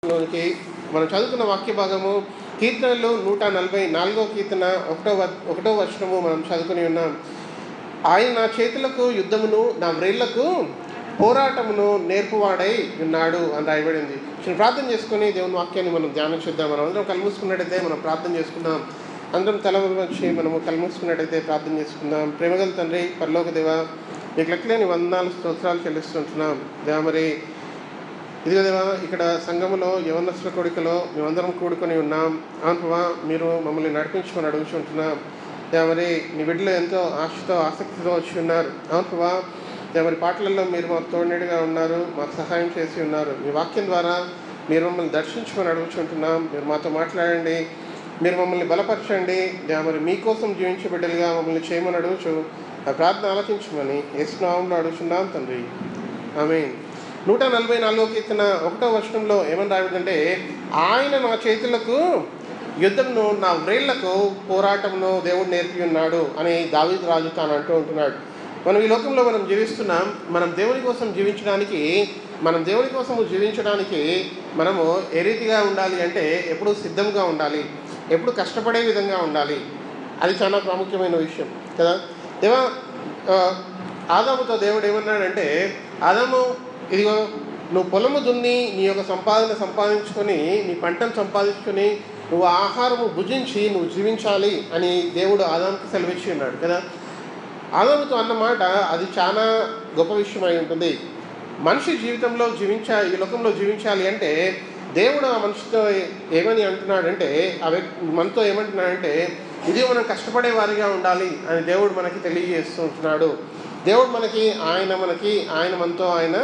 లోనికి మనం చదువుకున్న వాక్య భాగము కీర్తనలు 144 కీర్తన 1వ వచనము మనం చదువుకుని ఉన్నాం. ఆయన నా చేతులకు యుద్ధమును, నా వ్రేళ్లకు పోరాటమును నేర్పువాడై ఉన్నాడు అని రాయబడింది. ప్రార్థన చేసుకుని దేవుని వాక్యాన్ని మనం ధ్యానం చేద్దాం. మనం అందరం కలుమూసుకున్నట్టయితే మనం ప్రార్థన చేసుకుందాం. అందరం తలవంచి మనము కలుమూసుకున్నట్టయితే ప్రార్థన చేసుకుందాం. ప్రేమగల తండ్రి, పరలోక దేవ, మీకు లెక్కలేని వందనాలు స్తోత్రాలు చెల్లిస్తుంటున్నాం. దేవ, మరి ఇదిగో దేవా, ఇక్కడ సంఘములో యవనస్తుల కోడికలో మేమందరం కూడుకొని ఉన్నాం. అవును, మీరు మమ్మల్ని నడిపించుకొని అడుగుచుంటున్నాం. దేవా, మరి మీ బిడ్డలు ఎంతో ఆశతో ఆసక్తితో వచ్చి ఉన్నారు. అవును, దేవా, మరి పాటలలో మీరు మాకు తోడునీడుగా ఉన్నారు, మాకు సహాయం చేసి ఉన్నారు. మీ వాక్యం ద్వారా మీరు మమ్మల్ని దర్శించుకొని అడుగుచుంటున్నాం. మీరు మాతో మాట్లాడండి, మీరు మమ్మల్ని బలపరచండి. దేవా, మరి మీకోసం జీవించే బిడ్డలుగా మమ్మల్ని చేయమని అడుగుచు ఆ ప్రార్థన ఆలకించమని యేసు నామములో అడుగుచున్నాం తండ్రి, ఆమేన్. 144 కీర్తన 1వ వచనంలో ఏమని రాయబడిందంటే, ఆయన నా చేతులకు యుద్ధమును, నా వ్రేళ్లకు పోరాటమును దేవుడు నేర్పి ఉన్నాడు అని దావీదు రాజు తాను అంటూ ఉంటున్నాడు. మనం ఈ లోకంలో మనం జీవిస్తున్నాం. మనం దేవుని కోసం జీవించడానికి మనము ఏ రీతిగా ఉండాలి అంటే, ఎప్పుడు సిద్ధంగా ఉండాలి, ఎప్పుడు కష్టపడే విధంగా ఉండాలి. అది చాలా ప్రాముఖ్యమైన విషయం కదా. దేవా, ఆదాముతో దేవుడు ఏమన్నాడంటే, ఆదాము, ఇదిగో నువ్వు పొలము దున్ని నీ యొక్క సంపాదించుకొని, నీ పంటను సంపాదించుకొని, నువ్వు ఆహారము భుజించి నువ్వు జీవించాలి అని దేవుడు ఆదాముకి సెలవిచ్చి ఉన్నాడు కదా. ఆదాముతో అన్నమాట అది చాలా గొప్ప విషయం అయి ఉంటుంది. మనిషి జీవితంలో ఈ లోకంలో జీవించాలి అంటే దేవుడు ఆ మనిషితో ఏమని అంటున్నాడంటే, మనతో ఏమంటున్నాడంటే, ఇది మనం కష్టపడే వారిగా ఉండాలి అని దేవుడు మనకి తెలియజేస్తూ ఉంటున్నాడు. దేవుడు ఆయన మనతో ఆయన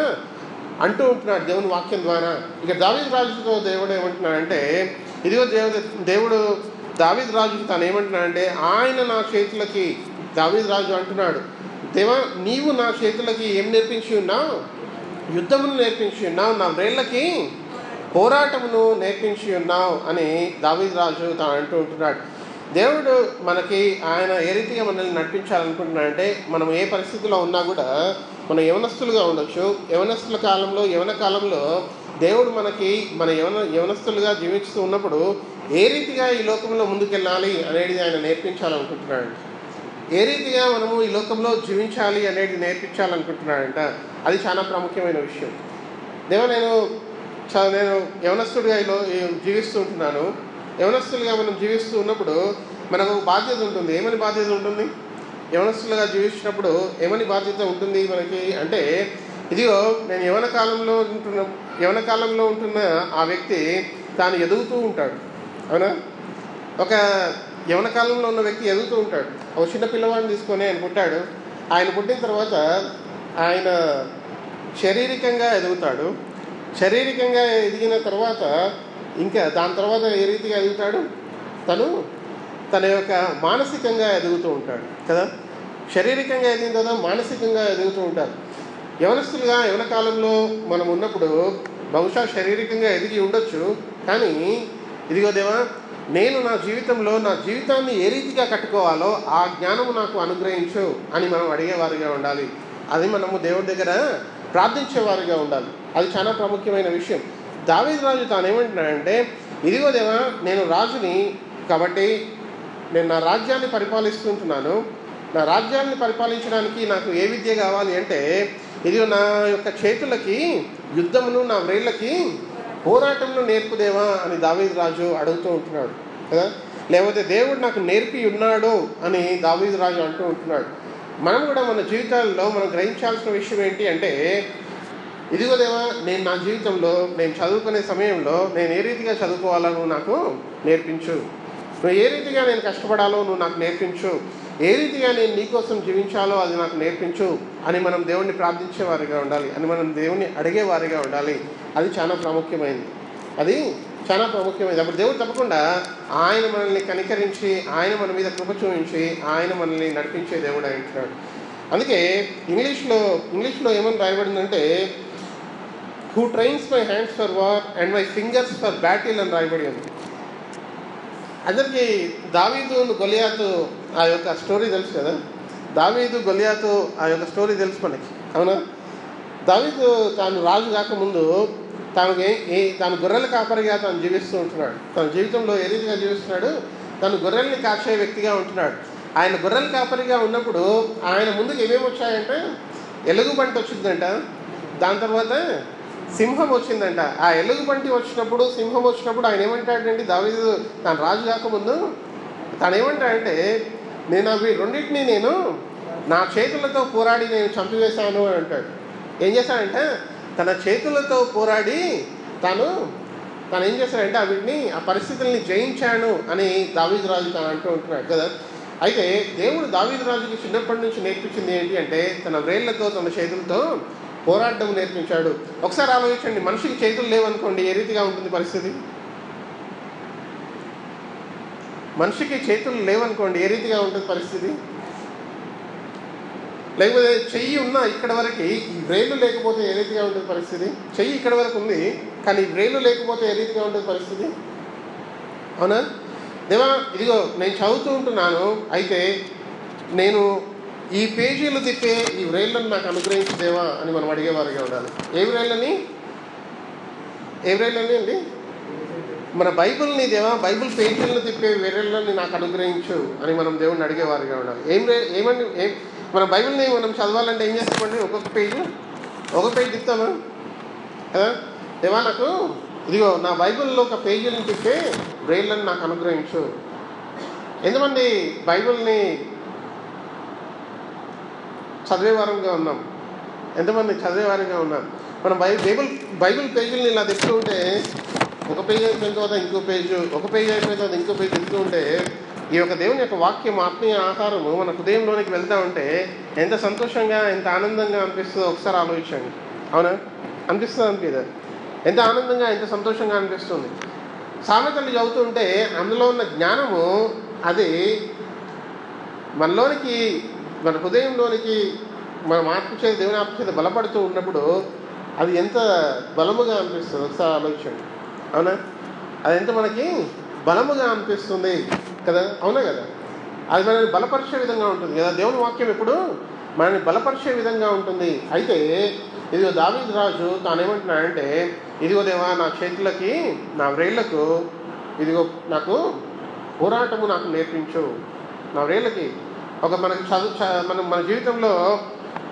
అంటూ ఉంటున్నాడు దేవుని వాక్యం ద్వారా. ఇక దావీదు రాజుతో దేవుడు ఏమంటున్నాడంటే, ఇదిగో దేవుడు దావీదు రాజుకి తాను ఏమంటున్నాడంటే, ఆయన నా చేతులకి, దావీదు రాజు అంటున్నాడు, దేవా, నీవు నా చేతులకి ఏం నేర్పించి ఉన్నావు? యుద్ధమును నేర్పించి ఉన్నావు, నా వ్రేళ్లకి పోరాటమును నేర్పించి ఉన్నావు అని దావీదు రాజు తాను అంటూ ఉంటున్నాడు. దేవుడు మనకి ఆయన ఏ రీతిగా మనల్ని నడిపించాలనుకుంటున్నాడంటే, మనం ఏ పరిస్థితిలో ఉన్నా కూడా మనం యవనస్తులుగా ఉండొచ్చు. యవన కాలంలో దేవుడు మనకి యవనస్తులుగా జీవిస్తూ ఉన్నప్పుడు ఏ రీతిగా ఈ లోకంలో ముందుకెళ్ళాలి అనేది ఆయన నేర్పించాలనుకుంటున్నాడు. ఏ రీతిగా మనము ఈ లోకంలో జీవించాలి అనేది నేర్పించాలనుకుంటున్నాడంట. అది చాలా ప్రాముఖ్యమైన విషయం. నేను యవనస్తుడిగా జీవిస్తూ ఉంటున్నాను. యవనస్తులుగా మనం జీవిస్తూ ఉన్నప్పుడు మనకు బాధ్యత ఉంటుంది. ఏమని బాధ్యత ఉంటుంది? యవనస్తులుగా జీవించినప్పుడు ఏమని బాధ్యత ఉంటుంది మనకి అంటే, ఇదిగో నేను యవన కాలంలో ఉంటున్న ఆ వ్యక్తి తాను ఎదుగుతూ ఉంటాడు. అవునా? ఒక యవన కాలంలో ఉన్న వ్యక్తి ఎదుగుతూ ఉంటాడు. ఒక చిన్న పిల్లవాడిని తీసుకొని ఆయన పుట్టాడు. ఆయన పుట్టిన తర్వాత ఆయన శారీరకంగా ఎదుగుతాడు. శారీరకంగా ఎదిగిన తర్వాత ఇంకా దాని తర్వాత ఏ రీతిగా ఎదుగుతాడు? తన యొక్క మానసికంగా ఎదుగుతూ ఉంటాడు కదా. శారీరకంగా ఎదిగిన తర్వాత మానసికంగా ఎదుగుతూ ఉంటారు. యవన కాలంలో మనం ఉన్నప్పుడు బహుశా శారీరకంగా ఎదిగి ఉండొచ్చు, కానీ ఇదిగో దేవా, నేను నా జీవితాన్ని ఏ రీతిగా కట్టుకోవాలో ఆ జ్ఞానము నాకు అనుగ్రహించు అని మనం అడిగేవారిగా ఉండాలి. అది మనము దేవుడి దగ్గర ప్రార్థించేవారిగా ఉండాలి. అది చాలా ప్రాముఖ్యమైన విషయం. దావీదు రాజు తాను ఏమంటున్నాడంటే, ఇదిగో దేవా, నేను రాజుని కాబట్టి నేను నా రాజ్యాన్ని పరిపాలిస్తుంటున్నాను. నా రాజ్యాన్ని పరిపాలించడానికి నాకు ఏ విద్య కావాలి అంటే, ఇదిగో నా యొక్క చేతులకి యుద్ధమును, నా వ్రేళ్లకి పోరాటంను నేర్పుదేవా అని దావీదు రాజు అడుగుతూ ఉంటున్నాడు కదా. లేకపోతే దేవుడు నాకు నేర్పి ఉన్నాడు అని దావీదు రాజు అంటూ ఉంటున్నాడు. మనం కూడా మన జీవితాల్లో మనం గ్రహించాల్సిన విషయం ఏంటి అంటే, ఇదిగో దేవా, నేను నా జీవితంలో నేను చదువుకునే సమయంలో నేను ఏ రీతిగా చదువుకోవాలో నువ్వు నాకు నేర్పించు. నువ్వు ఏ రీతిగా నేను కష్టపడాలో నువ్వు నాకు నేర్పించు. ఏ రీతిగా నేను నీకోసం జీవించాలో అది నాకు నేర్పించు అని మనం దేవుణ్ణి ప్రార్థించేవారిగా ఉండాలి, అని మనం దేవుణ్ణి అడిగేవారిగా ఉండాలి. అది చాలా ప్రాముఖ్యమైనది. అప్పుడు దేవుడు తప్పకుండా ఆయన మనల్ని కనికరించి, ఆయన మన మీద కృప చూపించి, ఆయన మనల్ని నడిపించే దేవుడు అంటున్నాడు. అందుకే ఇంగ్లీష్లో ఏమని రాయబడిందంటే, who trains my hands for war and my fingers for battle అని రాయబడి ఉంది. అందరికీ దావీదు గొలియాతు ఆ యొక్క స్టోరీ తెలుసు కదా. దావీదు గొలియాతు ఆ యొక్క స్టోరీ తెలుసు మనకి, అవునా? దావీదు తాను రాజు కాకముందు తాను గొర్రెల కాపరిగా తాను జీవిస్తూ ఉంటున్నాడు. తన జీవితంలో ఏ రీతిగా జీవిస్తున్నాడు? తను గొర్రెల్ని కాచే వ్యక్తిగా ఉంటున్నాడు. ఆయన గొర్రెల కాపరిగా ఉన్నప్పుడు ఆయన ముందుకు ఏమేమి వచ్చాయంటే ఎలుగుబంటి వచ్చిందంట, దాని తర్వాత సింహం వచ్చిందంట. ఆ ఎలుగుబంటి వచ్చినప్పుడు, సింహం వచ్చినప్పుడు ఆయన ఏమంటాడండి? దావీదు తాను రాజు కాకముందు తాను ఏమంటాడంటే, నేను అవి రెండింటినీ నేను నా చేతులతో పోరాడి నేను చంపివేశాను అని అంటాడు. ఏం చేశాడంటే తన చేతులతో పోరాడి తాను ఏం చేశాడంటే ఆ పరిస్థితుల్ని జయించాను అని దావీదు రాజు తాను అంటూ ఉంటున్నాడు కదా. అయితే దేవుడు దావీదు రాజుకి చిన్నప్పటి నుంచి నేర్పించింది ఏంటి అంటే తన వ్రేళ్లతో తన చేతులతో పోరాడడం నేర్పించాడు. ఒకసారి ఆలోచించండి, మనిషికి చేతులు లేవనుకోండి ఏ రీతిగా ఉంటుంది పరిస్థితి? మనిషికి చేతులు లేవనుకోండి ఏ రీతిగా ఉంటుంది పరిస్థితి? లేకపోతే చెయ్యి ఉన్నా ఇక్కడ వరకు ఈ వ్రేళ్ళు లేకపోతే ఏ రీతిగా ఉంటుంది పరిస్థితి? చెయ్యి ఇక్కడ వరకు ఉంది కానీ ఈ వ్రేళ్ళు లేకపోతే ఏ రీతిగా ఉంటుంది పరిస్థితి? అవునా? దేవా ఇదిగో నేను చదువుతూ ఉంటున్నాను, అయితే నేను ఈ పేజీలు తిప్పే ఈ వ్రేళ్ళని నాకు అనుగ్రహించు దేవా అని మనం అడిగేవారిగా ఉండాలి. ఏ వ్రేళ్ళని అండి? మన బైబిల్ని దేవా బైబిల్ పేజీలను తిప్పే వ్రేళ్ళని నాకు అనుగ్రహించు అని మనం దేవుడిని అడిగేవారిగా ఉండాలి. మన బైబిల్ని మనం చదవాలంటే ఏం చేస్తామండి? ఒక పేజీ తిప్పుతామా కదా? దేవా నాకు ఇదిగో నా బైబిల్లో ఒక పేజీలను తిప్పే వ్రేళ్ళని నాకు అనుగ్రహించు. ఎంతమంది బైబిల్ని చదివేవారంగా ఉన్నాం? ఎంతమంది చదివేవారిగా ఉన్నాం? మనం బైబిల్ పేజీలను ఇలా తిప్పుతూ ఉంటే ఒక పేజీ అయిపోయిన తర్వాత ఇంకో పేజీ, ఒక పేజీ అయిపోయిన తర్వాత ఇంకో పేజీ తిప్పుతూ ఉంటే ఈ యొక్క దేవుని యొక్క వాక్యం, ఆత్మీయ ఆహారము మన హృదయంలోనికి వెళ్తూ ఉంటే ఎంత సంతోషంగా, ఎంత ఆనందంగా అనిపిస్తుందో ఒకసారి ఆలోచించండి. అవునా? అనిపిదా? ఎంత ఆనందంగా, ఎంత సంతోషంగా అనిపిస్తుంది. సామెతలు చదువుతుంటే అందులో ఉన్న జ్ఞానము అది మనలోనికి, మన హృదయంలోనికి మనం ఆత్మచేత, దేవుని ఆత్మచేత బలపడుతూ ఉన్నప్పుడు అది ఎంత బలముగా అనిపిస్తుంది ఒకసారి ఆలోచించండి. అవునా? అది ఎంత మనకి బలముగా అనిపిస్తుంది కదా. అవునా కదా? అది మనల్ని బలపరిచే విధంగా ఉంటుంది కదా. దేవుని వాక్యం ఎప్పుడు మనల్ని బలపరిచే విధంగా ఉంటుంది. అయితే ఇదిగో దావీదు రాజు తానేమంటున్నాడంటే, ఇదిగో దేవా నా చేతులకి, నా వ్రేళ్లకు ఇదిగో నాకు పోరాటము నాకు నేర్పించు. నా వ్రేళ్ళకి మనకి మన జీవితంలో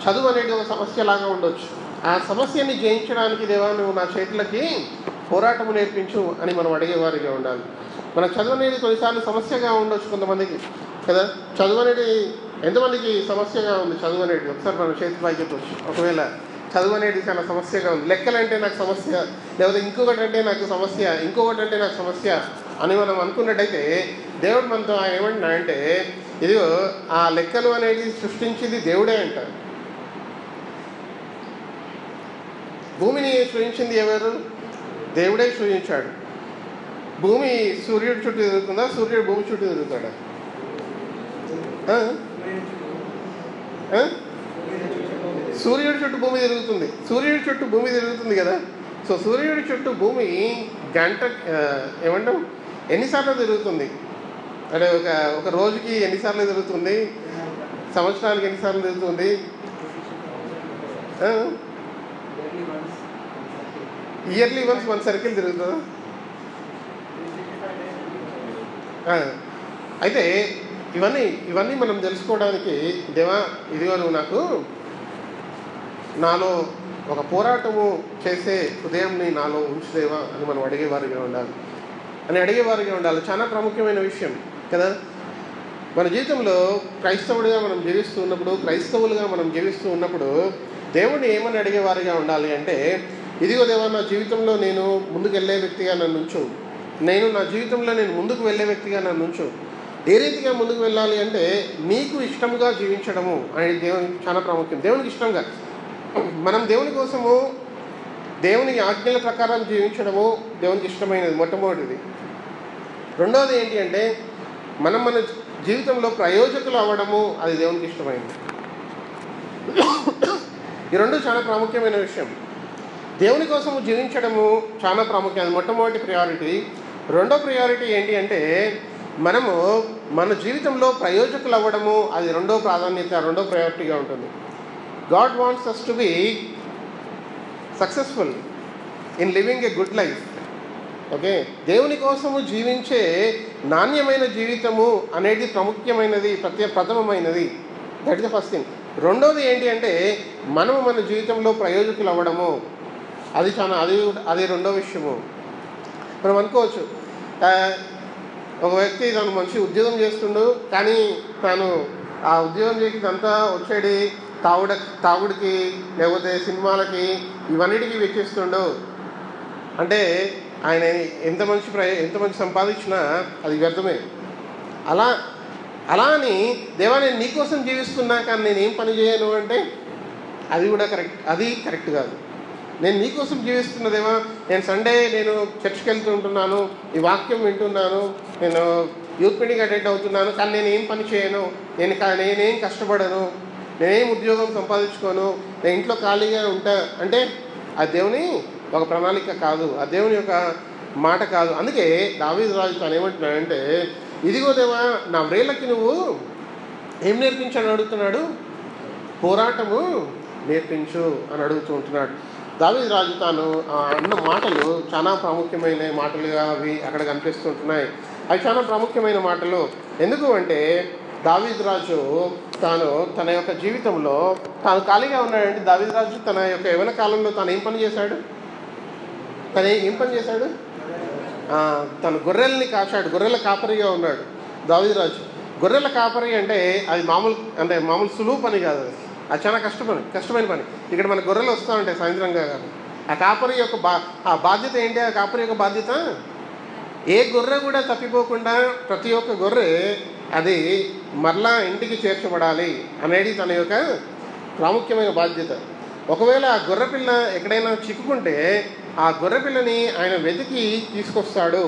చదువు అనేది ఒక సమస్యలాగా ఉండొచ్చు. ఆ సమస్యని జయించడానికి దేవా నువ్వు నా చేతులకి పోరాటము నేర్పించు అని మనం అడిగేవారిగా ఉండాలి. మనకు చదువు అనేది కొన్నిసార్లు సమస్యగా ఉండొచ్చు కొంతమందికి కదా. చదువు అనేది ఎంతమందికి సమస్యగా ఉంది? చదువు అనేది ఒకసారి మనం చేతి పైకి చెప్పొచ్చు. ఒకవేళ చదువు అనేది చాలా సమస్యగా ఉంది, లెక్కలంటే నాకు సమస్య, లేకపోతే ఇంకొకటి అంటే నాకు సమస్య అని మనం అనుకున్నట్టయితే దేవుడు మనతో ఆయన ఏమంటున్నాడంటే, ఇదిగో ఆ లెక్కలు అనేది సృష్టించింది దేవుడే అంటారు. భూమిని సృజించింది ఎవరు? దేవుడే సృజించాడు. భూమి సూర్యుడి చుట్టూ తిరుగుతుందా? సూర్యుడు భూమి చుట్టూ తిరుగుతాడా? సూర్యుడి చుట్టూ భూమి తిరుగుతుంది కదా. సో సూర్యుడి చుట్టూ భూమి గంట ఏమంటాం ఎన్నిసార్లు తిరుగుతుంది అంటే ఒక రోజుకి ఎన్నిసార్లు తిరుగుతుంది? సంవత్సరానికి ఎన్నిసార్లు తిరుగుతుంది? ఇయర్లీ వన్స్ 1 సర్కిల్ తిరుగుతుందా? అయితే ఇవన్నీ మనం తెలుసుకోవడానికి దేవా ఇదిగో నువ్వు నాకు నాలో ఒక పోరాటము చేసే హృదయంని నాలో ఉంచుదేవా అని మనం అడిగేవారిగా ఉండాలి. చాలా ప్రాముఖ్యమైన విషయం కదా. మన జీవితంలో క్రైస్తవులుగా మనం జీవిస్తూ ఉన్నప్పుడు దేవుడిని ఏమని అడిగేవారిగా ఉండాలి అంటే, ఇదిగో దేవా నా జీవితంలో నేను ముందుకు వెళ్ళే వ్యక్తిగా నన్ను ఉంచు. నా జీవితంలో నేను ముందుకు వెళ్ళే వ్యక్తిగా నన్ను ఉంచు. ఏ రీతిగా ముందుకు వెళ్ళాలి అంటే నీకు ఇష్టంగా జీవించడము అనేది దేవునికి చాలా ప్రాముఖ్యం. దేవునికి ఇష్టంగా మనం దేవుని కోసము దేవుని ఆజ్ఞల ప్రకారం జీవించడము దేవునికి ఇష్టమైనది మొట్టమొదటిది. రెండవది ఏంటి అంటే మన జీవితంలో ప్రయోజకులు అవ్వడము అది దేవునికి ఇష్టమైనది. ఈ రెండు చాలా ప్రాముఖ్యమైన విషయం. దేవుని కోసము జీవించడము చాలా ప్రాముఖ్యం, అది మొట్టమొదటి ప్రయారిటీ. రెండో ప్రయారిటీ ఏంటి అంటే మనము మన జీవితంలో ప్రయోజకులు అవ్వడము అది రెండో ప్రయారిటీగా ఉంటుంది. God wants us to be successful. In living a good life. Okay, దేవుని కోసము జీవించే నాణ్యమైన జీవితము అనేది ప్రాముఖ్యమైనది, ప్రథమమైనది. That is the first thing. రెండోది ఏంటి అంటే మనము మన జీవితంలో ప్రయోజకులు అవ్వడము. అది రెండో విషయము. మనం అనుకోవచ్చు, ఒక వ్యక్తి తను మంచి ఉద్యోగం చేస్తుండు, కానీ తాను ఆ ఉద్యోగం చేసేదంతా వచ్చేది తాగుడికి లేకపోతే సినిమాలకి ఇవన్నిటికీ వెచ్చిస్తుండు అంటే ఆయన ఎంత మంచి సంపాదించినా అది వ్యర్థమే. అలా అని దేవా నేను నీకోసం జీవిస్తున్నా కానీ నేనేం పని చేయను అంటే అది కరెక్ట్ కాదు. నేను నీకోసం జీవిస్తున్నదేమో, నేను సండే చర్చ్కి వెళ్తూ ఉంటున్నాను, ఈ వాక్యం వింటున్నాను, నేను యూత్ మీటింగ్ అటెండ్ అవుతున్నాను, కానీ నేనేం పని చేయను, నేనేం కష్టపడను, నేనేం ఉద్యోగం సంపాదించుకోను, నేను ఇంట్లో ఖాళీగా ఉంటా అంటే ఆ దేవుని ఒక ప్రణాళిక కాదు, ఆ దేవుని యొక్క మాట కాదు. అందుకే దావీదు రాజు తాను ఏమంటున్నాడంటే, ఇదిగో దేవా నా వ్రేళ్ళకి నువ్వు ఏం నేర్పించని అడుగుతున్నాడు, పోరాటము నేర్పించు అని అడుగుతూ ఉంటున్నాడు. దావీదు రాజు తాను అన్న మాటలు చాలా ప్రాముఖ్యమైన మాటలుగా అవి అక్కడ కనిపిస్తుంటున్నాయి. అవి చాలా ప్రాముఖ్యమైన మాటలు. ఎందుకు అంటే దావీదు రాజు తన యొక్క జీవితంలో తాను ఖాళీగా ఉన్నాడంటే, దావీదు రాజు తన యొక్క యవ్వన కాలంలో తాను ఏం పని చేశాడు? తను గొర్రెల్ని కాచాడు, గొర్రెల కాపరిగా ఉన్నాడు దావీదు రాజు. గొర్రెల కాపరి అంటే అది మామూలు సులువు పని కాదు, అది చాలా కష్టమైన పని. ఇక్కడ మన గొర్రెలు వస్తూ ఉంటాయి సాయంత్రంగా కాదు. ఆ కాపరి యొక్క ఆ బాధ్యత ఏంటి? ఆ కాపరి యొక్క బాధ్యత ఏ గొర్రె కూడా తప్పిపోకుండా ప్రతి ఒక్క గొర్రె అది మరలా ఇంటికి చేర్చబడాలి అనేది తన యొక్క ప్రాముఖ్యమైన బాధ్యత. ఒకవేళ ఆ గొర్రెపిల్ల ఎక్కడైనా చిక్కుకుంటే ఆ గొర్రెపిల్లని ఆయన వెతికి తీసుకొస్తాడు.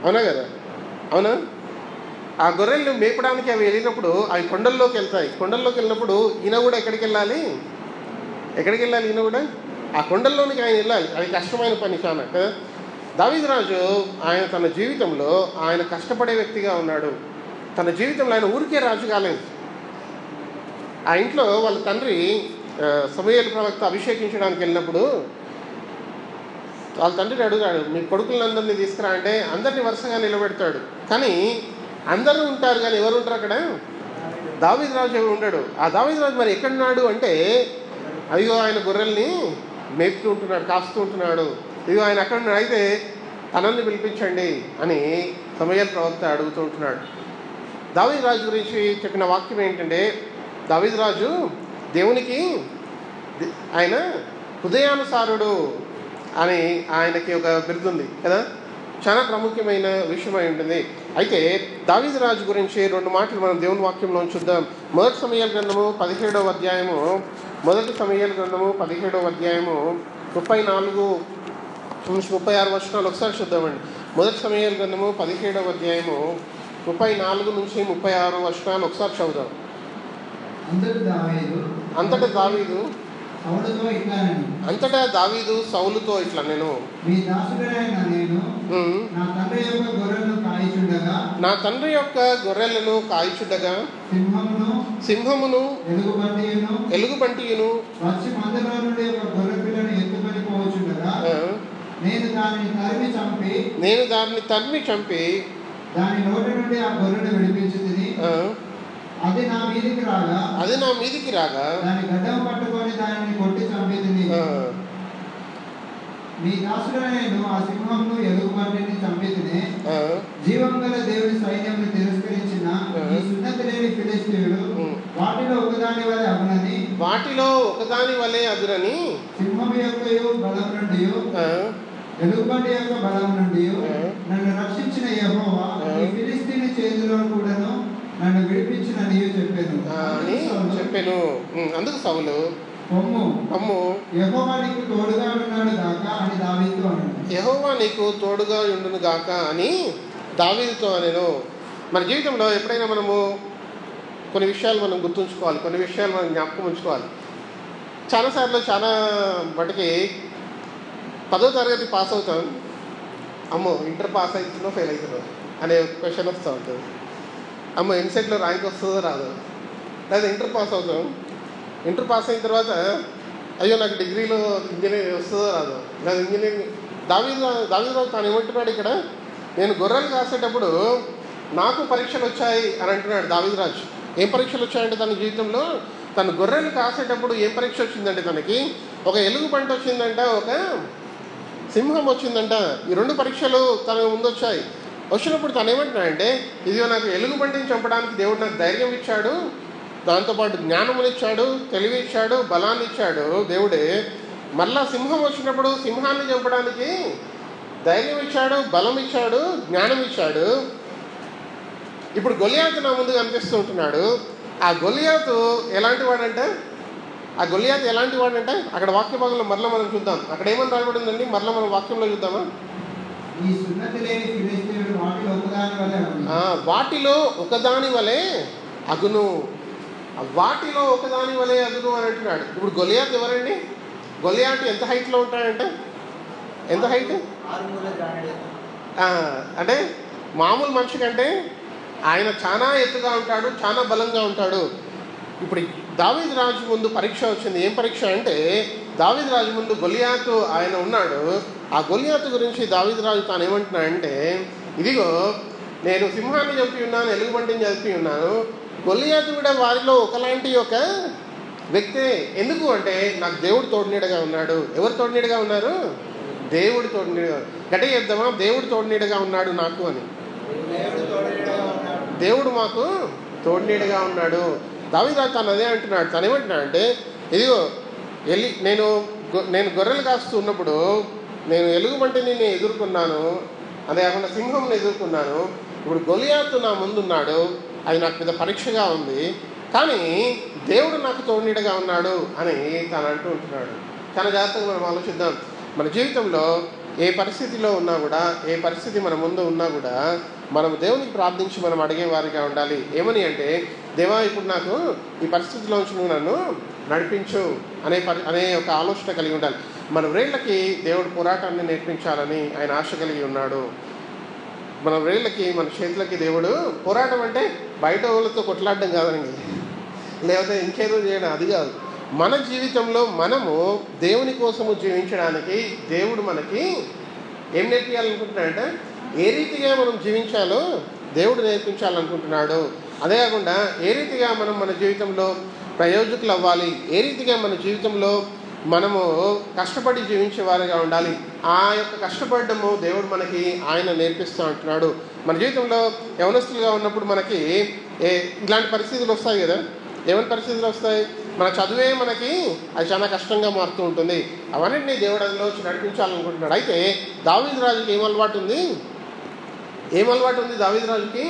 అవునా కదా? అవునా? ఆ గొర్రెలు మేపడానికి అవి వెళ్ళినప్పుడు అవి కొండల్లోకి వెళ్తాయి. కొండల్లోకి వెళ్ళినప్పుడు ఈయన కూడా ఎక్కడికి వెళ్ళాలి? ఈయన కూడా ఆ కొండల్లోనికి ఆయన వెళ్ళాలి. అది కష్టమైన పని చాలా కదా. దావీదు రాజు ఆయన తన జీవితంలో ఆయన కష్టపడే వ్యక్తిగా ఉన్నాడు. తన జీవితంలో ఆయన ఊరికే రాజు కాలేదు. ఆ ఇంట్లో వాళ్ళ తండ్రి సమూయేలు ప్రవక్త అభిషేకించడానికి వెళ్ళినప్పుడు వాళ్ళ తండ్రిని అడుగుతాడు, మీ కొడుకులందరినీ తీసుకురా అంటే అందరినీ వరుసగా నిలబెడతాడు. కానీ అందరూ ఉంటారు, కానీ ఎవరు ఉంటారు అక్కడ? దావీదు రాజు ఎవరు ఉండడు. ఆ దావీదు రాజు మరి ఎక్కడున్నాడు అంటే, అయ్యో ఆయన గొర్రెల్ని మేపుతూ ఉంటున్నాడు, కాస్తూ ఉంటున్నాడు. ఇదిగో ఆయన అక్కడ అయితే తనని పిలిపించండి అని సమూయేలు ప్రవక్త అడుగుతూ ఉంటున్నాడు. దావీదు రాజు గురించి చెప్పిన వాక్యం ఏంటంటే, దావీదు రాజు దేవునికి ఆయన హృదయానుసారుడు అని ఆయనకి ఒక బిరుదుంది కదా. చాలా ప్రాముఖ్యమైన విషయం అయి ఉంటుంది. అయితే దావీదు రాజు గురించి 2 మాటలు మనం దేవుని వాక్యంలో చూద్దాం. మొదటి సమూయేలు గ్రంథము 17వ అధ్యాయము 34 నుంచి 36 వచనాలు ఒకసారి చూద్దామండి. మొదటి సమూయేలు గ్రంథము 17వ అధ్యాయము 34 నుంచి 36 వచనాలు ఒకసారి చదువుదాం. అంతటా దావీదు సౌలుతో ఇట్లా నేను నా తండ్రి యొక్క గొర్రెలను కాయిచుండగా సింహమును ఎలుగుబంటియును నేను దానిని తరిమి చంపి దాని నోటి నుండి ఆ గొర్రెను విడిపించుతిని. అది నా మీదికి రాగా దాని గడ్డం పట్టుకొని దానిని కొట్టి చంపితిని. నీ దాసుడైన ఆ సింహమును ఎలుగుబంటిని చంపితిని. జీవం గల దేవుని సైన్యంను తిరస్కరించిన ఈ సున్నతి లేని ఫిలిష్తీయుడు వాటిలో ఒకదాని వలె అదురని సింహం యొక్క బలం నుండి ఎలుగుబంటి యొక్క బలం నుండి నన్ను రక్షించిన యెహోవా ఈ ఫిలిష్తీయుని చేతిలో కూడాను నన్ను విడిపించిన నీవు చెప్పాను. అందుకు సౌలు యెహోవా నీకు తోడుగా ఉండును గాక అని దావీదుతో అన్నాడు. యెహోవా నీకు తోడుగా ఉండును గాక అని దావీదుతో అనెను. మన జీవితంలో ఎప్పుడైనా మనము కొన్ని విషయాలు మనం గుర్తుంచుకోవాలి, కొన్ని విషయాలు మనం జ్ఞాపకం ఉంచుకోవాలి. చాలాసార్లు చాలా మటుకి 10వ తరగతి పాస్ అవుతాం, అమ్మో ఇంటర్ పాస్ అవుతుందో ఫెయిల్ అవుతుందో అనే క్వశ్చన్ వస్తూ ఉంటుంది. అమ్మ ఎంసెట్లో ర్యాంక్ వస్తుందో రాదో. లేదా ఇంటర్ పాస్ అవుతాం, ఇంటర్ పాస్ అయిన తర్వాత అయ్యో నాకు డిగ్రీలో ఇంజనీరింగ్ వస్తుందో రాదు, నాకు ఇంజనీరింగ్. దావీదురాజు తాను ఏమంటున్నాడు ఇక్కడ, నేను గొర్రెలు కాసేటప్పుడు నాకు పరీక్షలు వచ్చాయి అని అంటున్నాడు దావీదురాజు. ఏం పరీక్షలు వచ్చాయంటే తన జీవితంలో, తను గొర్రెలు కాసేటప్పుడు ఏం పరీక్ష వచ్చిందంటే తనకి ఒక ఎలుగు పంట వచ్చిందంట, ఒక సింహం వచ్చిందంట. ఈ 2 పరీక్షలు తన ముందు వచ్చాయి. వచ్చినప్పుడు తను ఏమంటున్నాడంటే, ఇదిగో నాకు ఎలుగు పంటిని చంపడానికి దేవుడు నాకు ధైర్యం ఇచ్చాడు, దాంతోపాటు జ్ఞానమునిచ్చాడు, తెలివి ఇచ్చాడు, బలాన్ని ఇచ్చాడు దేవుడే. మళ్ళా సింహం వచ్చినప్పుడు సింహాన్ని చంపడానికి ధైర్యం ఇచ్చాడు, బలం ఇచ్చాడు, జ్ఞానం ఇచ్చాడు. ఇప్పుడు గొలియాతు నా ముందు కనిపిస్తూ ఉంటున్నాడు. ఆ గొలియాతు ఎలాంటి వాడంటే, అక్కడ వాక్య భాగంలో మరలా మనం చూద్దాం. అక్కడ ఏమని రాయబడిందండి, మరలా మనం వాక్యంలో చూద్దామా. వాటిలో ఒకదాని వలె అగును, వాటిలో ఒకదాని వలె అగును అని అంటున్నాడు. ఇప్పుడు గొలియాత్ ఎవరండి? గొలియాత్ ఎంత హైట్లో ఉంటాడంటే, ఎంత హైట్ అంటే మామూలు మనిషి కంటే ఆయన చాలా ఎత్తుగా ఉంటాడు, చాలా బలంగా ఉంటాడు. ఇప్పుడు దావీదు రాజు ముందు పరీక్ష వచ్చింది. ఏం పరీక్ష అంటే, దావీదు రాజు ముందు గొలియాతు ఆయన ఉన్నాడు. ఆ గొలియాతు గురించి దావీదు రాజు తాను ఏమంటున్నాడంటే, ఇదిగో నేను సింహాన్ని చంపి ఉన్నాను, ఎలుగుబంటిని చంపి ఉన్నాను. గొలియాతు కూడా వారిలో ఒకలాంటి ఒక వ్యక్తే. ఎందుకు అంటే నాకు దేవుడు తోడునీడగా ఉన్నాడు. ఎవరు తోడునీడగా ఉన్నారు? దేవుడు తోడునీడగా. గట్టిగా చెప్దామా, దేవుడు తోడునీడగా ఉన్నాడు నాకు అని. దేవుడు మాకు తోడునీడగా ఉన్నాడు. దావీదు రాజు తను అదే అంటున్నాడు. తను ఏమంటున్నాడు అంటే, ఇదిగో నేను గొర్రెలు కాస్తూ ఉన్నప్పుడు నేను ఎలుగుబంటిని ఎదుర్కొన్నాను, అదే కాకుండా సింహంని ఎదుర్కొన్నాను. ఇప్పుడు గొలియాతు నా ముందున్నాడు, అది నాకు పెద్ద పరీక్షగా ఉంది, కానీ దేవుడు నాకు తోడునీడగా ఉన్నాడు అని తను అంటూ ఉంటున్నాడు. చాలా జాగ్రత్తగా మనం ఆలోచిద్దాం. మన జీవితంలో ఏ పరిస్థితిలో ఉన్నా కూడా, ఏ పరిస్థితి మన ముందు ఉన్నా కూడా మనం దేవునికి ప్రార్థించి మనం అడిగేవారిగా ఉండాలి. ఏమని అంటే, దేవా ఇప్పుడు నాకు ఈ పరిస్థితిలోంచి నువ్వు నన్ను నడిపించు అనే ఒక ఆలోచన కలిగి ఉండాలి. మన వేళ్ళకి దేవుడు పోరాటాన్ని నేర్పించాలని ఆయన ఆశ కలిగి ఉన్నాడు. మన వేళ్ళకి, మన చేతులకి దేవుడు పోరాటం అంటే బయట వాళ్ళతో కొట్లాడడం కాదండి, లేకపోతే ఇంకేదో చేయడం, అది కాదు. మన జీవితంలో మనము దేవుని కోసము జీవించడానికి దేవుడు మనకి ఏం నేర్పించాలనుకుంటున్నాడంటే, ఏ రీతిగా మనం జీవించాలో దేవుడు నేర్పించాలనుకుంటున్నాడు. అదే కాకుండా ఏ రీతిగా మనం మన జీవితంలో ప్రయోజకులు అవ్వాలి, ఏ రీతిగా మన జీవితంలో మనము కష్టపడి జీవించే వారిగా ఉండాలి. ఆ యొక్క కష్టపడము దేవుడు మనకి ఆయన నేర్పిస్తూ అంటున్నాడు. మన జీవితంలో యవనస్తులుగా ఉన్నప్పుడు మనకి ఇలాంటి పరిస్థితులు వస్తాయి కదా. ఏమైనా పరిస్థితులు వస్తాయి? మన చదువే మనకి అది చాలా కష్టంగా మారుతూ ఉంటుంది. అవన్నింటినీ దేవుడు అందులో నడిపించాలనుకుంటున్నాడు. అయితే దావీదు రాజుకి ఏం అలవాటు ఉంది దావీదు రాజుకి?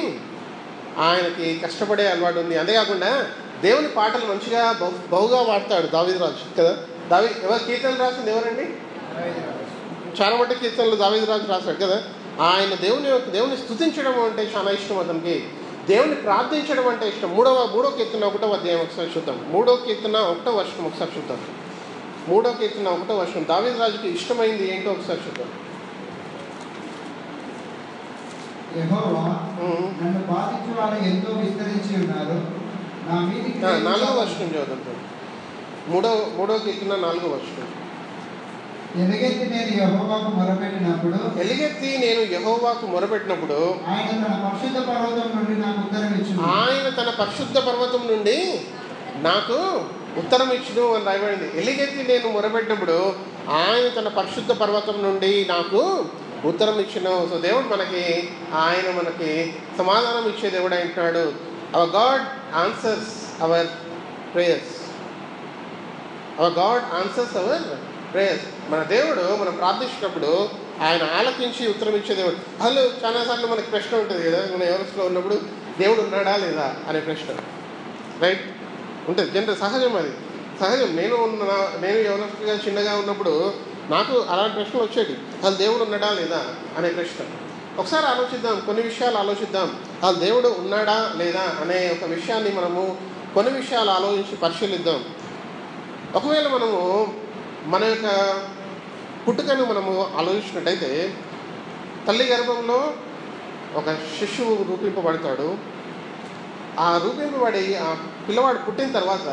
ఆయనకి కష్టపడే అలవాటు ఉంది. అంతేకాకుండా దేవుని పాటలు మంచిగా బహుగా వాడతాడు దావీదు రాజు కదా. ఎవరు కీర్తనలు రాసింది ఎవరండి? చాలా మట్టి కీర్తనలు దావీదు రాజు రాశాడు కదా. ఆయన దేవుని స్తుతించడం అంటే చాలా ఇష్టం అతనికి. దేవుని ప్రార్థించడం అంటే ఇష్టం. మూడో కీర్తన 1వ అధ్యాయం ఒకసారి చూద్దాం. 3వ కీర్తన 1వ వచనం ఒకసారి చూద్దాం. 3వ కీర్తన 1వ వచనం దావీదు రాజుకి ఇష్టమైంది ఏంటో ఒకసారి చూద్దాం. యెహోవా నన్ను బాధించు వారు ఎంతో విస్తరించి ఉన్నారు, నా మీదికి 4వ వచనం చదువుతాం. 3వ కీర్తన 4వ వచనం. ఎలుగెత్తి నేను యెహోవాకు మొరపెట్టినప్పుడు ఆయన తన పరిశుద్ధ పర్వతం నుండి నాకు ఉత్తరం ఇచ్చును అని రాయబడింది. ఎలుగెత్తి నేను మొరపెట్టినప్పుడు ఆయన తన పరిశుద్ధ పర్వతం నుండి నాకు ఉత్తరం ఇచ్చును. సో దేవుడు ఆయన మనకి సమాధానం ఇచ్చే దేవుడు అంటున్నాడు. Hour God answers our prayers. మన దేవుడు మనం ప్రార్థించినప్పుడు ఆయన ఆలకించి ఉత్తరం ఇచ్చే దేవుడు. అసలు చాలాసార్లు మనకి ప్రశ్న ఉంటుంది కదా, మన యవనస్తులో ఉన్నప్పుడు దేవుడు ఉన్నాడా లేదా అనే ప్రశ్న, రైట్? ఉంటుంది, సహజం. అది సహజం. నేను యవనస్తుగా చిన్నగా ఉన్నప్పుడు నాకు అలాంటి ప్రశ్నలు వచ్చేది. అసలు దేవుడు ఉన్నాడా లేదా అనే ప్రశ్న. ఒకసారి ఆలోచిద్దాం, కొన్ని విషయాలు ఆలోచిద్దాం. అసలు దేవుడు ఉన్నాడా లేదా అనే ఒక విషయాన్ని మనము కొన్ని విషయాలు ఆలోచించి పరిశీలిద్దాం. ఒకవేళ మనము మన యొక్క పుట్టుకను మనము ఆలోచించినట్టయితే, తల్లి గర్భంలో ఒక శిశువు రూపింపబడతాడు. ఆ రూపింపబడి ఆ పిల్లవాడు పుట్టిన తర్వాత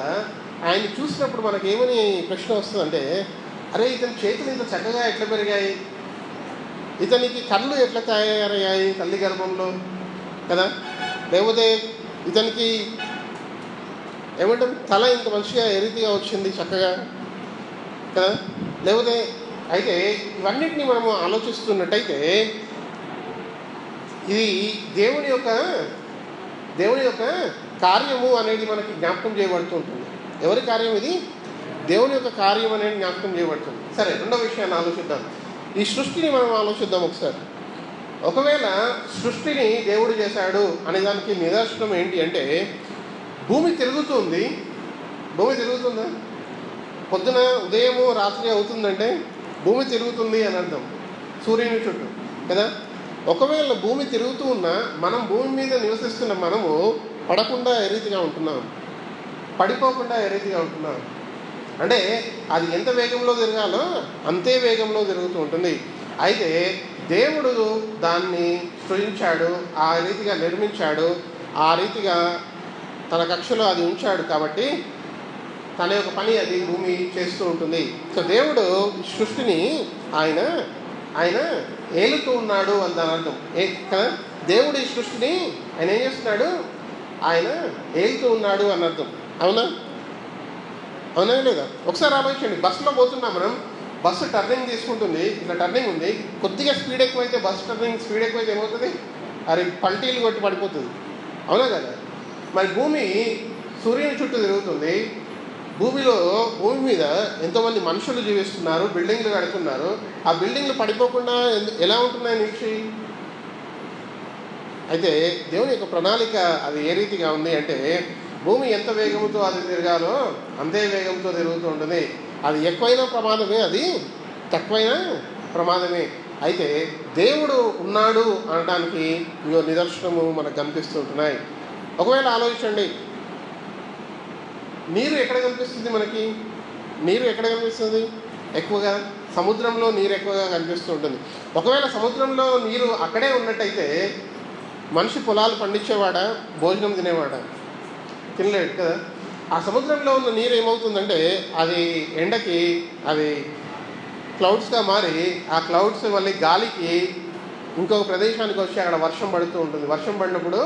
ఆయన చూసినప్పుడు మనకేమని ప్రశ్న వస్తుందంటే, అరే ఇతని చేతులు ఇంత చక్కగా ఎట్లా పెరిగాయి, ఇతనికి కళ్ళు ఎట్లా తయారయ్యాయి తల్లి గర్భంలో కదా, లేకపోతే ఇతనికి ఏమంటాం తల ఇంత మంచిగా ఏ రీతిగా వచ్చింది చక్కగా కదా, లేకపోతే అయితే ఇవన్నిటినీ మనము ఆలోచిస్తున్నట్టయితే ఇది దేవుని యొక్క కార్యము అనేది మనకి జ్ఞాపకం చేయబడుతూ ఉంటుంది. ఎవరి కార్యం ఇది? దేవుని యొక్క కార్యం అనేది జ్ఞాపకం చేయబడుతుంది. సరే, రెండో విషయాన్ని ఆలోచిద్దాం. ఈ సృష్టిని మనం ఆలోచిద్దాం ఒకసారి. ఒకవేళ సృష్టిని దేవుడు చేశాడు అనే దానికి నిదర్శనం ఏంటి అంటే, భూమి తిరుగుతుంది. భూమి తిరుగుతుందా? పొద్దున ఉదయము రాత్రి అవుతుందంటే భూమి తిరుగుతుంది అని అర్థం, సూర్యుని చుట్టూ కదా. ఒకవేళ భూమి తిరుగుతూ ఉన్నా మనం భూమి మీద నివసిస్తున్న మనము పడకుండా ఏ రీతిగా ఉంటున్నాం, పడిపోకుండా ఏ రీతిగా ఉంటున్నాం అంటే అది ఎంత వేగంలో తిరగాలో అంతే వేగంలో తిరుగుతూ ఉంటుంది. అయితే దేవుడు దాన్ని సృజించాడు, ఆ రీతిగా నిర్మించాడు, ఆ రీతిగా తన కక్షలో అది ఉంచాడు. కాబట్టి తన యొక్క పని అది భూమి చేస్తూ ఉంటుంది. సో దేవుడు సృష్టిని ఆయన ఏలుతూ ఉన్నాడు అని దాని అర్థం కదా. దేవుడు ఈ సృష్టిని ఆయన ఏం చేస్తున్నాడు? ఆయన ఏలుతూ ఉన్నాడు అని అర్థం. అవునా లేదా? ఒకసారి ఆలోచించండి. బస్సులో పోతున్నాం మనం, బస్సు టర్నింగ్ తీసుకుంటుంది, ఇట్లా టర్నింగ్ ఉంది, కొద్దిగా స్పీడ్ ఎక్కువైతే బస్సు టర్నింగ్ స్పీడ్ ఎక్కువైతే ఏమవుతుంది? అది పల్టీలు కొట్టి పడిపోతుంది. అవునా కదా? మరి భూమి సూర్యుని చుట్టూ తిరుగుతుంది. భూమి మీద ఎంతోమంది మనుషులు జీవిస్తున్నారు, బిల్డింగ్లు కడుతున్నారు. ఆ బిల్డింగ్లు పడిపోకుండా ఎలా ఉంటున్నాయి నిలిచి? అయితే దేవుని యొక్క ప్రణాళిక అది ఏ రీతిగా ఉంది అంటే, భూమి ఎంత వేగంతో అది తిరగాలో అంతే వేగంతో తిరుగుతూ ఉంటుంది. అది ఎక్కువైనా ప్రమాదమే, అది తక్కువైనా ప్రమాదమే. అయితే దేవుడు ఉన్నాడు అనడానికి ఇంకో నిదర్శనము మనకు కనిపిస్తుంటున్నాయి. ఒకవేళ ఆలోచించండి, నీరు ఎక్కడ కనిపిస్తుంది మనకి? నీరు ఎక్కడ కనిపిస్తుంది ఎక్కువగా? సముద్రంలో నీరు ఎక్కువగా కనిపిస్తూ ఉంటుంది. ఒకవేళ సముద్రంలో నీరు అక్కడే ఉన్నట్టయితే మనిషి పొలాలు పండించేవాడా, భోజనం తినేవాడా? తినలేడు కదా. ఆ సముద్రంలో ఉన్న నీరు ఏమవుతుందంటే అది ఎండకి అది క్లౌడ్స్గా మారి, ఆ క్లౌడ్స్ మళ్ళీ గాలికి ఇంకొక ప్రదేశానికి వచ్చి అక్కడ వర్షం పడుతూ ఉంటుంది. వర్షం పడినప్పుడు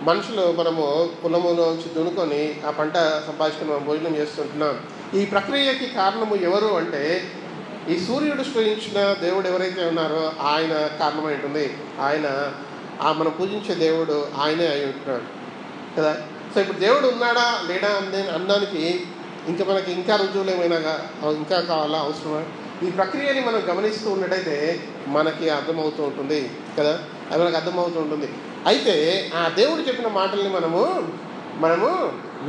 మనుషులు మనము పొలములోంచి దున్నుకొని ఆ పంట సంపాదించుకొని మనం భోజనం చేస్తుంటున్నాం. ఈ ప్రక్రియకి కారణము ఎవరు అంటే, ఈ సూర్యుడు సృజించిన దేవుడు ఎవరైతే ఉన్నారో ఆయన కారణమై ఉంటుంది. ఆయన మనం పూజించే దేవుడు ఆయనే అయి ఉంటున్నాడు కదా. సో ఇప్పుడు దేవుడు ఉన్నాడా లేడా అనడానికి మనకి ఇంకా రుజువులు ఏమైనా ఇంకా కావాలా, అవసరమా? ఈ ప్రక్రియని మనం గమనిస్తూ ఉన్నట్టయితే మనకి అర్థమవుతూ ఉంటుంది కదా, అది మనకు అర్థమవుతూ ఉంటుంది. అయితే ఆ దేవుడు చెప్పిన మాటల్ని మనము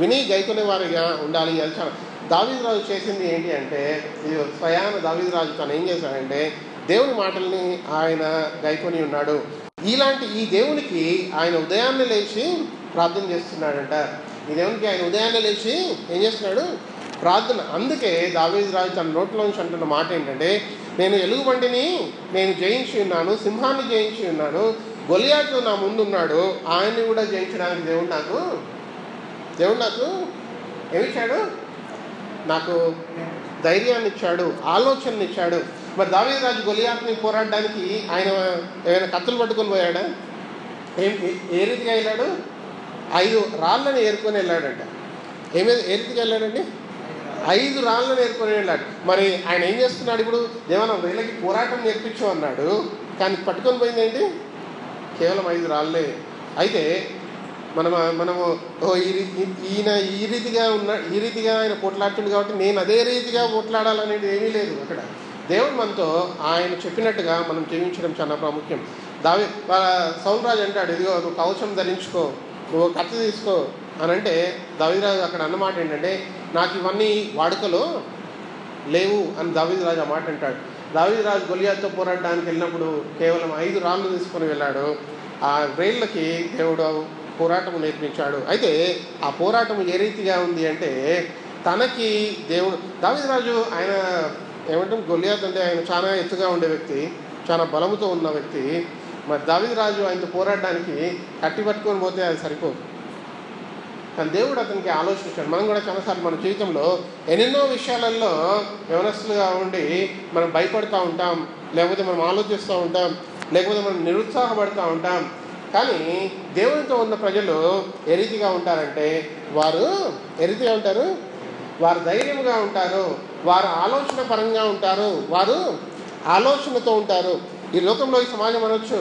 విని గైకొనే వారిగా ఉండాలి. అది చాలా దావీదు రాజు చేసింది ఏంటి అంటే, ఇది స్వయాన దావీదు రాజు తను ఏం చేశాడంటే దేవుని మాటల్ని ఆయన గైకొని ఉన్నాడు. ఇలాంటి ఈ దేవునికి ఆయన ఉదయాన్నే లేచి ప్రార్థన చేస్తున్నాడంట. ఈ దేవునికి ఆయన ఉదయాన్నే లేచి ఏం చేస్తున్నాడు? ప్రార్థన. అందుకే దావీదు రాజు తన నోట్లోంచి అంటున్న మాట ఏంటంటే, నేను ఎలుగుబంటిని నేను జయించి ఉన్నాను, సింహాన్ని జయించి ఉన్నాను, గొలియాతు నా ముందున్నాడు, ఆయన్ని కూడా జయించడానికి దేవుడు నాకు ఏమిచ్చాడు? నాకు ధైర్యాన్ని ఇచ్చాడు, ఆలోచనని ఇచ్చాడు. మరి దావీదు రాజు గొలియాతుని పోరాడడానికి ఆయన ఏమైనా కత్తులు పట్టుకొని పోయాడా? ఏ రీతిగా వెళ్ళాడు? 5 రాళ్ళని ఏరుకొని వెళ్ళాడంట. ఏ రీతిగా వెళ్ళాడండి? 5 రాళ్ళని ఏరుకొని వెళ్ళాడు. మరి ఆయన ఏం చేస్తున్నాడు? ఇప్పుడు ఏమన్నా వీళ్ళకి పోరాటం నేర్పించు అన్నాడు, కానీ పట్టుకొని పోయిందేంటి? కేవలం 5 రాళ్ళే. అయితే మనము ఈయన ఈ రీతిగా ఆయన పోట్లాడుతుంది కాబట్టి నేను అదే రీతిగా పోట్లాడాలనేది ఏమీ లేదు. అక్కడ దేవుడు మనతో ఆయన చెప్పినట్టుగా మనం జీవించడం చాలా ప్రాముఖ్యం. సౌలు రాజు అంటాడు, ఇదిగో నువ్వు కవచం ధరించుకో, నువ్వు కత్తి తీసుకో అని అంటే, దావీదు రాజు అక్కడ అన్నమాట ఏంటంటే, నాకు ఇవన్నీ వాడుకలో లేవు అని దావీదు రాజు ఆ మాట అంటాడు. దావీదు రాజు గొలియాతుతో పోరాడడానికి వెళ్ళినప్పుడు కేవలం 5 రాళ్ళు తీసుకొని వెళ్ళాడు. ఆ రేళ్ళకి దేవుడు పోరాటం నేర్పించాడు. అయితే ఆ పోరాటం ఏ రీతిగా ఉంది అంటే, తనకి దేవుడు దావీదు రాజు ఆయన ఏమంటాం, గొలియాతు అంటే ఆయన చాలా ఎత్తుగా ఉండే వ్యక్తి, చాలా బలముతో ఉన్న వ్యక్తి. మరి దావీదు రాజు ఆయనతో పోరాడడానికి కట్టి పట్టుకొని పోతే అది సరిపోదు. కానీ దేవుడు అతనికి ఆలోచన ఇచ్చాడు. మనం కూడా చాలాసార్లు మన జీవితంలో ఎన్నెన్నో విషయాలలో యవనస్తులుగా ఉండి మనం భయపడుతూ ఉంటాం, లేకపోతే మనం ఆలోచిస్తూ ఉంటాం, లేకపోతే మనం నిరుత్సాహపడుతూ ఉంటాం. కానీ దేవునితో ఉన్న ప్రజలు ఏ రీతిగా ఉంటారంటే వారు ఏ రీతిగా ఉంటారు, వారు ధైర్యంగా ఉంటారు, వారు ఆలోచన పరంగా ఉంటారు, వారు ఆలోచనతో ఉంటారు. ఈ లోకంలో ఈ సమాజం అనొచ్చు,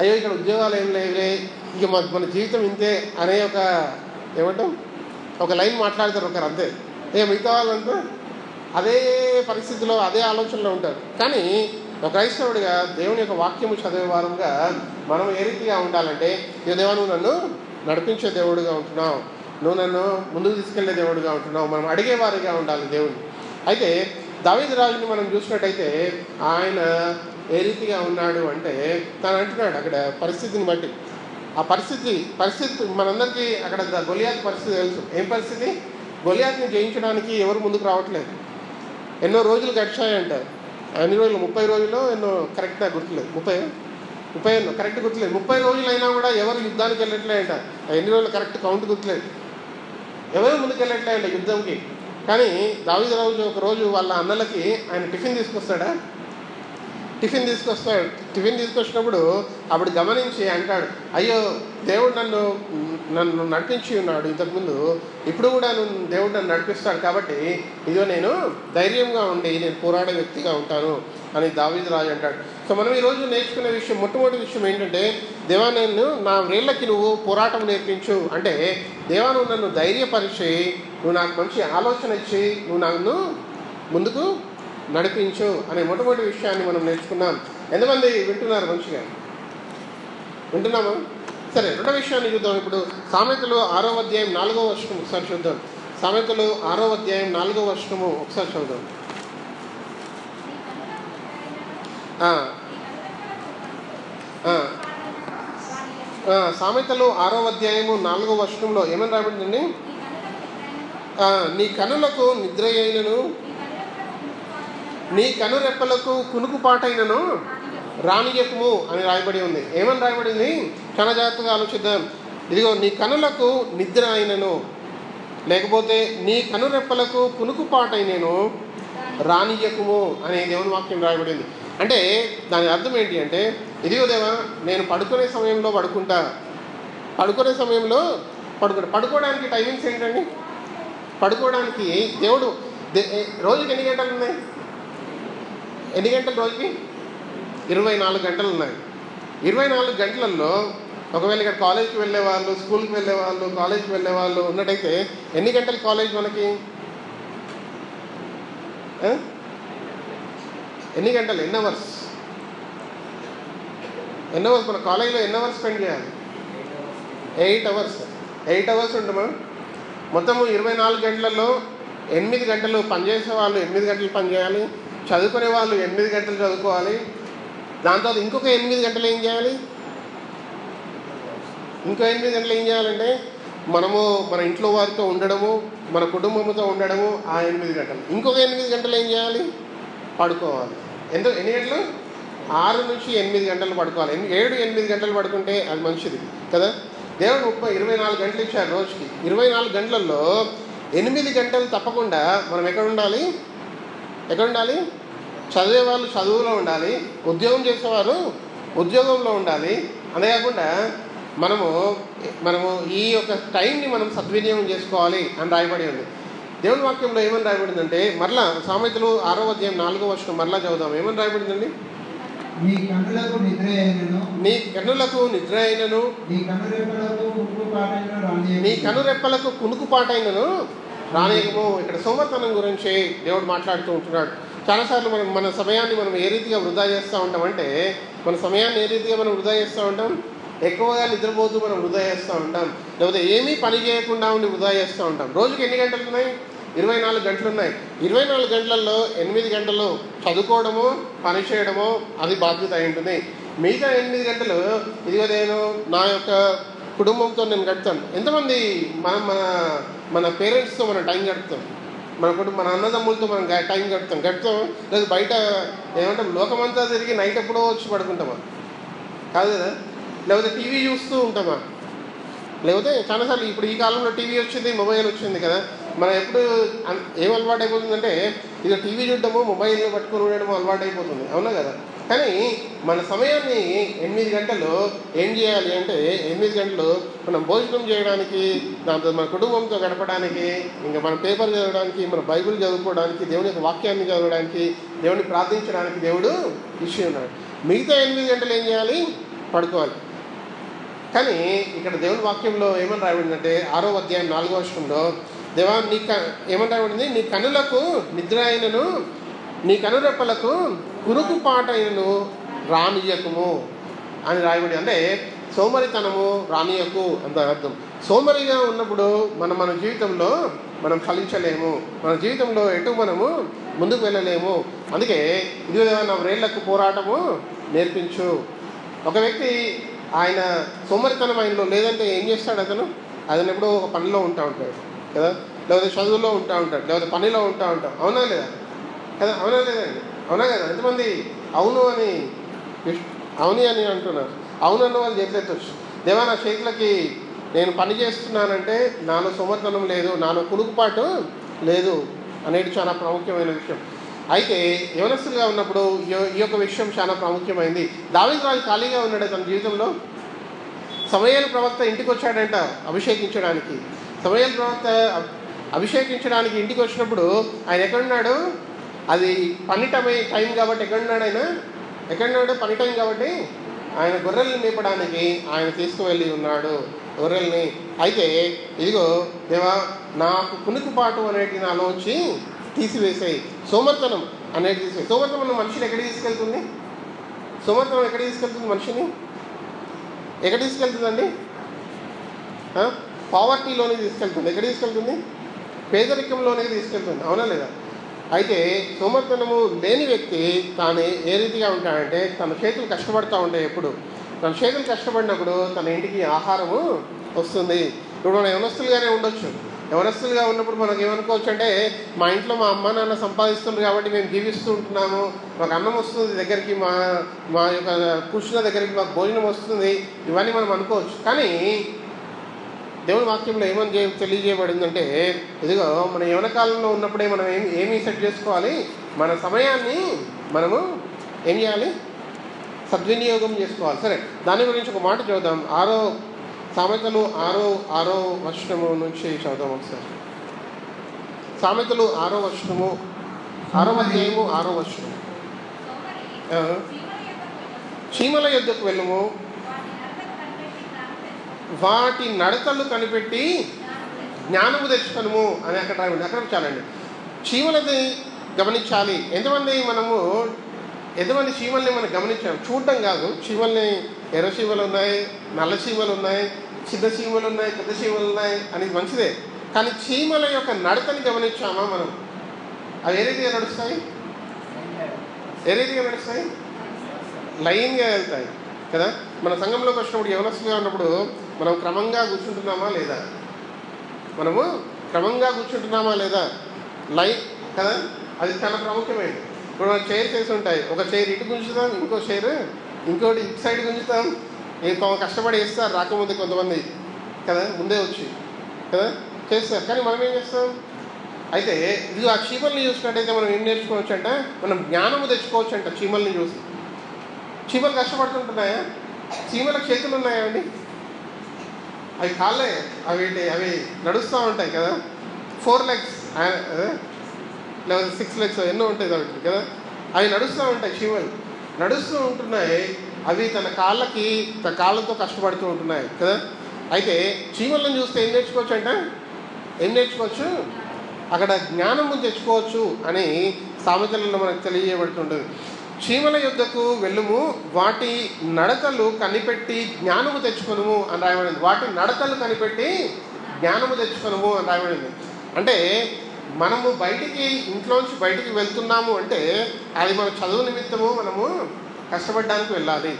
అయ్యో ఇక్కడ ఉద్యోగాలు ఏం లేవులే, ఇక మన జీవితం ఇంతే అనే ఏమంటాం ఒక లైన్ మాట్లాడతారు ఒకరు, అంతే. మిగతా వాళ్ళంతా అదే పరిస్థితిలో అదే ఆలోచనలో ఉంటారు. కానీ ఒక క్రైస్తవుడిగా దేవుని యొక్క వాక్యము చదివే వారంగా మనం ఏ రీతిగా ఉండాలంటే, దేవా నువ్వు నన్ను నడిపించే దేవుడుగా ఉంటున్నావు, నువ్వు నన్ను ముందుకు తీసుకెళ్లే దేవుడుగా ఉంటున్నావు, మనం అడిగేవారిగా ఉండాలి దేవుడిని. అయితే దావీదు రాజుని మనం చూసినట్టయితే ఆయన ఏ రీతిగా ఉన్నాడు అంటే తను అంటున్నాడు అక్కడ పరిస్థితిని బట్టి, ఆ పరిస్థితి మనందరికీ అక్కడ గొలియాత్ పరిస్థితి తెలుసు. ఏం పరిస్థితి? గొలియాత్ని జయించడానికి ఎవరు ముందుకు రావట్లేదు. ఎన్నో రోజులు గడిచాయంటారు. అన్ని రోజులు 30 రోజులు ఎన్నో కరెక్ట్గా గుర్తులేదు, 30 ఎన్నో కరెక్ట్ గుర్తులేదు. 30 రోజులైనా కూడా ఎవరు యుద్ధానికి వెళ్ళట్లే అంట. ఎన్ని రోజులు కరెక్ట్ కౌంట్ గుర్తులేదు. ఎవరు ముందుకు వెళ్ళట్లే అంట యుద్ధంకి. కానీ దావీదు రాజు ఒక రోజు వాళ్ళ అన్నలకి ఆయన టిఫిన్ తీసుకొస్తాడు. టిఫిన్ తీసుకొచ్చినప్పుడు అప్పుడు గమనించి అంటాడు, అయ్యో దేవుడు నన్ను నడిపించి ఉన్నాడు ఇంతకుముందు, ఇప్పుడు కూడా దేవుడు నన్ను నడిపిస్తాడు, కాబట్టి ఇదిగో నేను ధైర్యంగా ఉండి నేను పోరాడే వ్యక్తిగా ఉంటాను అని దావీదు రాజు అంటాడు. సో మనం ఈరోజు నేర్చుకునే విషయం, మొట్టమొదటి విషయం ఏంటంటే, దేవా నా వేళ్ళకి నువ్వు పోరాటం నేర్పించు అంటే, దేవా నువ్వు నన్ను ధైర్యపరిచి, నువ్వు నాకు మంచి ఆలోచన ఇచ్చి నువ్వు నన్ను ముందుకు నడిపించు అనే మొట్టమొదటి విషయాన్ని మనం నేర్చుకున్నాం. ఎంతమంది వింటున్నారు? మంచిగా వింటున్నామా? సరే, రెండో విషయాన్ని చూద్దాం. ఇప్పుడు సామెతలు 6వ అధ్యాయం 4వ వచనం ఒకసారి చూద్దాం. సామెతలు 6వ అధ్యాయం 4వ వచనము ఒకసారి చూద్దాం. సామెతలు 6వ అధ్యాయము 4వ వచనంలో ఏమని రాబడిందండి? నీ కనులకు నిద్ర అయినను, నీ కనురెప్పలకు కునుకుపాటైనను రానియకము అని రాయబడి ఉంది. ఏమని రాయబడింది? చాలా జాగ్రత్తగా ఆలోచిద్దాం. ఇదిగో నీ కనులకు నిద్ర అయినను, లేకపోతే నీ కనురెప్పలకు కునుకుపాటైనను రానియకము అనే దేవుని వాక్యం రాయబడింది. అంటే దాని అర్థం ఏంటి అంటే, ఇదిగో దేవా నేను పడుకునే సమయంలో పడుకోవడానికి టైమింగ్స్ ఏంటండి? పడుకోవడానికి దేవుడు రోజుకి ఎన్ని గంటలు ఉన్నాయి? ఎన్ని గంటలు రోజుకి? 24 గంటలు ఉన్నాయి. 24 గంటలలో ఒకవేళ ఇక్కడ కాలేజ్కి వెళ్ళే వాళ్ళు, స్కూల్కి వెళ్ళే వాళ్ళు, కాలేజ్కి వెళ్ళే వాళ్ళు ఉన్నట్టయితే ఎన్ని గంటలు కాలేజ్ మనకి? ఎన్ని గంటలు? ఎన్ని అవర్స్ మన కాలేజీలో ఎన్ని అవర్స్ స్పెండ్ చేయాలి? 8 అవర్స్ ఉంటామా? మొత్తము 24 గంటలలో 8 గంటలు పనిచేసే వాళ్ళు 8 గంటలు పనిచేయాలి, చదువుకునే వాళ్ళు 8 గంటలు చదువుకోవాలి. దాంతో ఇంకొక 8 గంటలు ఏం చేయాలి? ఇంకో 8 గంటలు ఏం చేయాలంటే మనము మన ఇంట్లో వారితో ఉండడము, మన కుటుంబంతో ఉండడము, ఆ 8 గంటలు. ఇంకొక 8 గంటలు ఏం చేయాలి? పడుకోవాలి. ఎన్ని గంటలు? 6 నుంచి 8 గంటలు పడుకోవాలి. 7-8 గంటలు పడుకుంటే అది మంచిది కదా. దేవుడు 24 గంటలు ఇచ్చారు రోజుకి. 24 గంటలలో 8 గంటలు తప్పకుండా మనం ఎక్కడ ఉండాలి? చదివే వాళ్ళు చదువులో ఉండాలి, ఉద్యోగం చేసేవారు ఉద్యోగంలో ఉండాలి. అంతేకాకుండా మనము ఈ యొక్క టైంని మనం సద్వినియోగం చేసుకోవాలి అని రాయబడి ఉంది. దేవుని వాక్యంలో ఏమని రాయబడిందంటే, మరలా సామెతలు 6వ అధ్యాయం 4వ వచనం మరలా చదువుదాం. ఏమని రాయబడిందండి? నీ కన్నులకు నిద్ర అయినను, నీ కనురెప్పలకు కునుకుపాటైనను రానియకము. ఇక్కడ సోమర్తనం గురించి దేవుడు మాట్లాడుతూ ఉంటున్నాడు. చాలాసార్లు మన సమయాన్ని మనం ఏ రీతిగా వృధా చేస్తూ ఉంటామంటే, ఎక్కువగా నిద్రపోతూ మనం వృధా చేస్తూ ఉంటాం, లేకపోతే ఏమీ పని చేయకుండా ఉండి వృధా చేస్తూ ఉంటాం. రోజుకి ఎన్ని గంటలు ఉన్నాయి? 24 గంటలు ఉన్నాయి. 24 గంటలలో 8 గంటలు చదువుకోవడము, పని చేయడము అది బాధ్యత అయి ఉంటుంది. మిగతా 8 గంటలు ఇదిగో నేను నా యొక్క కుటుంబంతో నేను గడుపుతాను. ఎంతమంది మన పేరెంట్స్తో మనం టైం గడుపుతాం, మన అన్నదమ్ములతో మనం టైం గడుపుతాం లేదా బయట ఏమంటాం లోకమంతా తిరిగి నైట్ ఎప్పుడో వచ్చి పడుకుంటామా? కాదు కదా. లేకపోతే టీవీ చూస్తూ ఉంటామా? లేకపోతే చాలాసార్లు ఇప్పుడు ఈ కాలంలో టీవీ వచ్చింది, మొబైల్ వచ్చింది కదా, మనం ఎప్పుడు ఏం అలవాటు అయిపోతుందంటే ఇక టీవీ చూడడము, మొబైల్ పట్టుకొని ఉండడము అలవాటు అయిపోతుంది, అవునా కదా. కానీ మన సమయాన్ని 8 గంటలు ఏం చేయాలి అంటే 8 గంటలు మనం భోజనం చేయడానికి, దాంతో మన కుటుంబంతో గడపడానికి, ఇంకా మన పేపర్ చదవడానికి, మన బైబిల్ చదువుకోవడానికి, దేవుని యొక్క వాక్యాన్ని చదవడానికి, దేవుని ప్రార్థించడానికి దేవుడు ఇచ్చి ఉన్నాడు. మిగతా 8 గంటలు ఏం చేయాలి? పడుకోవాలి. కానీ ఇక్కడ దేవుని వాక్యంలో ఏమని రాయబడిందంటే 6వ అధ్యాయం 4వ వచనంలో దేవా నీ ఏమని రాయబడింది? నీ కనులకు నిద్ర అయినను నీ కనురెప్పలకు కురుకుపాటైనను రానియకము అని రాయబడి. అంటే సోమరితనము రానియకు అంత అర్థం. సోమరిగా ఉన్నప్పుడు మన జీవితంలో మనం ఫలించలేము, మన జీవితంలో ఎటు మనము ముందుకు వెళ్ళలేము. అందుకే ఇది నా వ్రేళ్లకు పోరాటము నేర్పించు. ఒక వ్యక్తి ఆయన సోమరితనం ఆయనలో లేదంటే ఏం చేస్తాడు? అతను ఎప్పుడో ఒక పనిలో ఉంటాడు కదా, లేకపోతే చదువులో ఉంటాడు, లేకపోతే పనిలో ఉంటాం. అవునా లేదా కదా? అవునా లేదండి? అవునా కదా? ఎంతమంది అవును అని అంటున్నారు? అవును అన్న వాళ్ళు చేతులెత్తొచ్చు. దేవా నా చేతులకి నేను పని చేస్తున్నానంటే నాలో సోమరితనం లేదు, నాలో కులుకుపాటు లేదు అనేది చాలా ప్రాముఖ్యమైన విషయం. అయితే యవనస్తులుగా ఉన్నప్పుడు ఈ యొక్క విషయం చాలా ప్రాముఖ్యమైంది. దావీదు రాజు ఖాళీగా ఉన్నాడు తన జీవితంలో. సమూయేలు ప్రవక్త ఇంటికి వచ్చాడంట అభిషేకించడానికి. సమూయేలు ప్రవక్త అభిషేకించడానికి ఇంటికి వచ్చినప్పుడు ఆయన ఎక్కడున్నాడు? అది పని టైం కాబట్టి ఎక్కడున్నాడు? పని టైం కాబట్టి ఆయన గొర్రెల్ని మేపడానికి ఆయన తీసుకువెళ్ళి ఉన్నాడు గొర్రెల్ని. అయితే ఇదిగో దేవా నాకు కునుకుపాటు అనేది నాలోంచి తీసివేసాయి, సోమర్తనం అనేది తీసివేయి. సోమర్తనం మనిషిని ఎక్కడికి తీసుకెళ్తుంది? సోమర్తనం ఎక్కడికి తీసుకెళ్తుంది? మనిషిని ఎక్కడికి తీసుకెళ్తుందండి? పావర్టీలోనికి తీసుకెళ్తుంది. ఎక్కడికి తీసుకెళ్తుంది? పేదరికంలోనికి తీసుకెళ్తుంది, అవునా లేదా? అయితే సోమర్తనము లేని వ్యక్తి తాను ఏ రీతిగా ఉంటాడంటే తన చేతులు కష్టపడుతూ ఉంటాయి. ఎప్పుడు తన చేతులు కష్టపడినప్పుడు తన ఇంటికి ఆహారము వస్తుంది. ఇప్పుడు మనం యవనస్తులుగానే ఉండొచ్చు. యవనస్తులుగా ఉన్నప్పుడు మనకు ఏమనుకోవచ్చు అంటే మా ఇంట్లో మా అమ్మ నాన్న సంపాదిస్తున్నారు కాబట్టి మేము జీవిస్తూ ఉంటున్నాము, మాకు అన్నం వస్తుంది దగ్గరికి, మా యొక్క కూర్చున్న దగ్గరికి మాకు భోజనం వస్తుంది, ఇవన్నీ మనం అనుకోవచ్చు. కానీ దేవుని వాక్యంలో ఏమని తెలియజేయబడిందంటే ఇదిగో మన యవన కాలంలో ఉన్నప్పుడే మనం ఏమి సెట్ చేసుకోవాలి? మన సమయాన్ని మనము ఏం చేయాలి? సద్వినియోగం చేసుకోవాలి. సరే, దాని గురించి ఒక మాట చూద్దాం. సామెతలు 6వ వచనము నుంచి చదువుదాం ఒకసారి. సామెతలు 6వ వచనము, 6వ అధ్యాయము 6వ వచనం. చీమల యొద్దకు వెళ్ళము, వాటి నడతలు కనిపెట్టి జ్ఞానము తెచ్చుకొనుము అని అక్కడ రాయండి. అక్కడ చాలండి. చీమలది గమనించాలి. ఎంతమంది చీమల్ని మనం గమనించాము? చూడడం కాదు. చీమల్ని ఎర్ర చీమలు ఉన్నాయి, నల్ల చీమలు ఉన్నాయి, చిన్న చీమలు ఉన్నాయి, పెద్ద చీమలు ఉన్నాయి అనేది మంచిదే. కానీ చీమల యొక్క నడతని గమనించామా మనం? అవి ఏ రీతిగా నడుస్తాయి? లైన్గా వెళ్తాయి కదా. మన సంఘంలోకి వచ్చినప్పుడు యవనస్తులుగా ఉన్నప్పుడు మనం క్రమంగా కూర్చుంటున్నామా లేదా? లైన్ కదా, అది చాలా ప్రాముఖ్యమైనది. ఇప్పుడు మనం చైర్ చేసి ఉంటాయి. ఒక చైర్ ఇటు గుంజుతాం, ఇంకో చైర్ ఇంకోటి ఇటు సైడ్ గుంజుతాం. కష్టపడి వేస్తారు రాకముందు కొంతమంది కదా, ముందే వచ్చి కదా చేస్తారు. కానీ మనం ఏం చేస్తాం? అయితే ఇది ఆ చీమల్ని చూసినట్టయితే మనం ఏం నేర్చుకోవచ్చు అంటే మనం జ్ఞానము తెచ్చుకోవచ్చు అంట. చీమల్ని చూసి చీమలు కష్టపడుతుంటున్నాయా? చీమలకు చేతులు ఉన్నాయా అండి? అవి కాళ్ళే, అవి నడుస్తూ ఉంటాయి కదా. 4 legs లేదా 6 legs ఎన్నో ఉంటాయి కాబట్టి కదా. అవి నడుస్తూ ఉంటాయి. చీమలు నడుస్తూ ఉంటున్నాయి. అవి తన కాళ్ళతో కష్టపడుతూ ఉంటున్నాయి కదా. అయితే చీమలను చూస్తే ఏం నేర్చుకోవచ్చు? అక్కడ జ్ఞానము తెచ్చుకోవచ్చు అని సామెతలలో మనకు తెలియజేయబడుతుంటుంది. చీమల యొద్దకు వెళ్ళుము, వాటి నడతలు కనిపెట్టి జ్ఞానము తెచ్చుకొనుము అని రాయబడింది. వాటి నడతలు కనిపెట్టి జ్ఞానము తెచ్చుకొనుము అని రాయబడింది. అంటే మనము ఇంట్లోంచి బయటికి వెళ్తున్నాము అంటే అది మన చదువు నిమిత్తము మనము కష్టపడడానికి వెళ్ళాలి,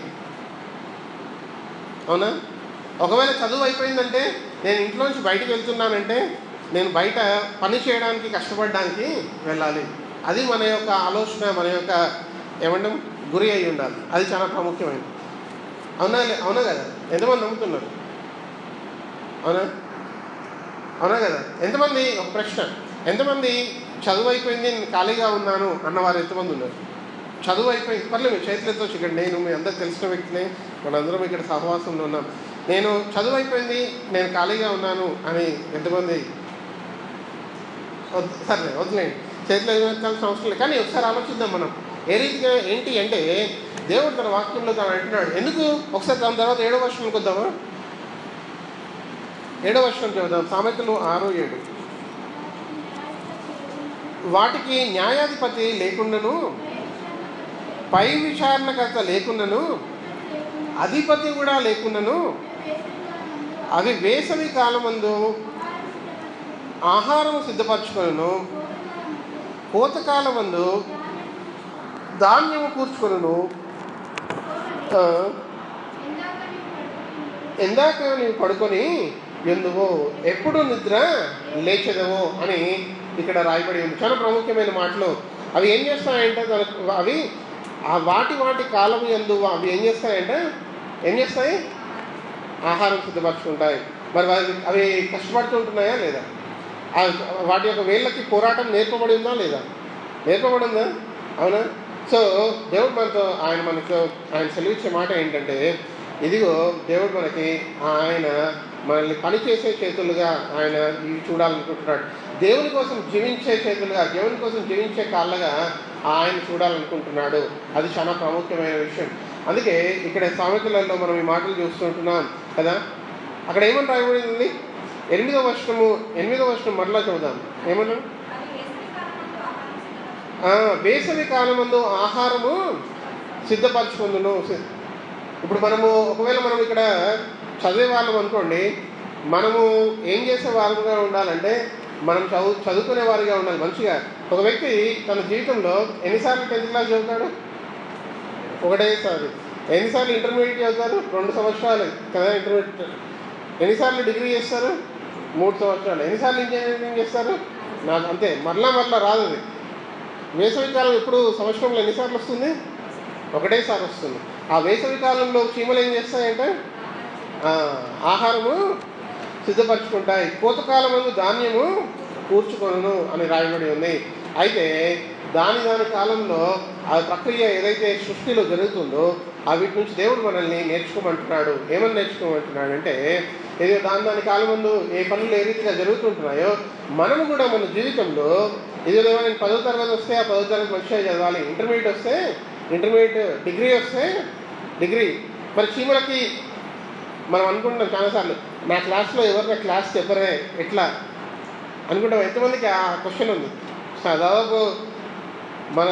అవునా? ఒకవేళ చదువు అయిపోయిందంటే నేను ఇంట్లోంచి బయటికి వెళ్తున్నానంటే నేను బయట పని చేయడానికి కష్టపడడానికి వెళ్ళాలి. అది మన యొక్క ఆలోచన, మన యొక్క గురి అయి ఉండాలి. అది చాలా ప్రాముఖ్యమైనది. అవునా కదా? ఎంతమంది నమ్ముతున్నారు? అవునా అవునా కదా? ఎంతమంది, ఒక ప్రశ్న, ఎంతమంది చదువు అయిపోయింది నేను ఖాళీగా ఉన్నాను అన్నవారు ఎంతమంది ఉన్నారు? చదువు అయిపోయింది, పర్లేదు మీ చేతులతో ఇక్కడ, నేను మీ అందరికి తెలిసిన వ్యక్తిని, మనందరం ఇక్కడ సహవాసంలో ఉన్నాం. నేను చదువు అయిపోయింది నేను ఖాళీగా ఉన్నాను అని ఎంతమంది? సరే వదిలేండి, చేతిలో ఏమెత్తాల్సిన అవసరం లేదు. కానీ ఒకసారి ఆలోచిద్దాం మనం ఏ రీతిగా ఏంటి అంటే, దేవుడు తన వాక్యంలో తను అంటున్నాడు. ఎందుకు? ఒకసారి దాని తర్వాత 7వ వచనంకి వద్దామా? 7వ వచనం చదువుదాం, సామెతలు 6:7. వాటికి న్యాయాధిపతి లేకుండాను, పై విచారణకర్త లేకుండాను, అధిపతి కూడా లేకుండాను, అవి వేసవి కాలమందు ఆహారం సిద్ధపరచుకొనును, కోతకాలమందు ధాన్యము కూర్చుకొనును, ఎందాక నీవు పడుకొని ఎందువో ఎప్పుడు నిద్ర లేచెదవో అని ఇక్కడ రాయబడి ఉంది. చాలా ప్రాముఖ్యమైన మాటలు. అవి ఏం చేస్తాయంటే, అవి వాటి కాలం యందు అవి ఏం చేస్తాయంటే, ఏం చేస్తాయి? ఆహారం సిద్ధపరచుకుంటాయి. మరి అవి కష్టపడుతుంటున్నాయా లేదా? వాటి యొక్క వేళ్ళకి పోరాటం నేర్పబడి ఉందా లేదా? నేర్పబడి ఉందా? అవునా? సో దేవుడు ఆయన సెలవిచ్చే మాట ఏంటంటే, ఇదిగో దేవుడు మనల్ని పనిచేసే చేతులుగా ఆయన ఇవి చూడాలనుకుంటున్నాడు. దేవుని కోసం జీవించే చేతులుగా, దేవుని కోసం జీవించే కాళ్ళగా ఆయన చూడాలనుకుంటున్నాడు. అది చాలా ప్రాముఖ్యమైన విషయం. అందుకే ఇక్కడ సామెతలలో మనం ఈ మాటలు చూస్తుంటున్నాం కదా. అక్కడ ఏమని రాయబడింది? 8వ వచనం మరలా చూద్దాం. ఏమన్నా? వేసవి కాలమందు ఆహారము సిద్ధపరచుకుందును. ఇప్పుడు ఒకవేళ మనం ఇక్కడ చదివే వాళ్ళం అనుకోండి, మనము ఏం చేసే వారుగా ఉండాలంటే, మనం చదువుకునే వారిగా ఉండాలి మంచిగా. ఒక వ్యక్తి తన జీవితంలో ఎన్నిసార్లు 10th క్లాస్ చదువుతాడు? ఒకటేసారి. ఎన్నిసార్లు ఇంటర్మీడియట్ చదువుతారు? 2 సంవత్సరాలు కదా ఇంటర్మీడియట్. ఎన్నిసార్లు డిగ్రీ చేస్తారు? 3 సంవత్సరాలు. ఎన్నిసార్లు ఇంజనీరింగ్ చేస్తారు? నాకు అంతే. మరలా రాదు అది. వేసవికాలం ఎప్పుడు సంవత్సరంలో ఎన్నిసార్లు వస్తుంది? ఒకటేసారి వస్తుంది. ఆ వేసవికాలంలో చీమలు ఏం చేస్తాయంటే ఆహారము సిద్ధపరచుకుంటాయి. కోతకాలమందు ధాన్యము కూర్చుకొనును అని రాయబడి ఉంది. అయితే దాని కాలంలో ఆ ప్రక్రియ ఏదైతే సృష్టిలో జరుగుతుందో వీటి నుంచి దేవుడు మనల్ని నేర్చుకోమంటున్నాడు. ఏమని నేర్చుకోమంటున్నాడు అంటే, ఏదో దాని కాలమందు ఏ పనులు ఏ రీతిగా జరుగుతుంటున్నాయో మనము కూడా మన జీవితంలో ఏదో 10వ తరగతి వస్తే ఆ 10వ తరగతి మంచిగా చదవాలి, ఇంటర్మీడియట్ వస్తే ఇంటర్మీడియట్, డిగ్రీ వస్తే డిగ్రీ. మరి చీమలకి మనం అనుకుంటున్నాం చాలాసార్లు, నా క్లాస్లో ఎవరు నా క్లాస్ చెప్పరే ఎట్లా అనుకుంటాం. ఎంతమందికి ఆ క్వశ్చన్ ఉంది? దాదాపు మన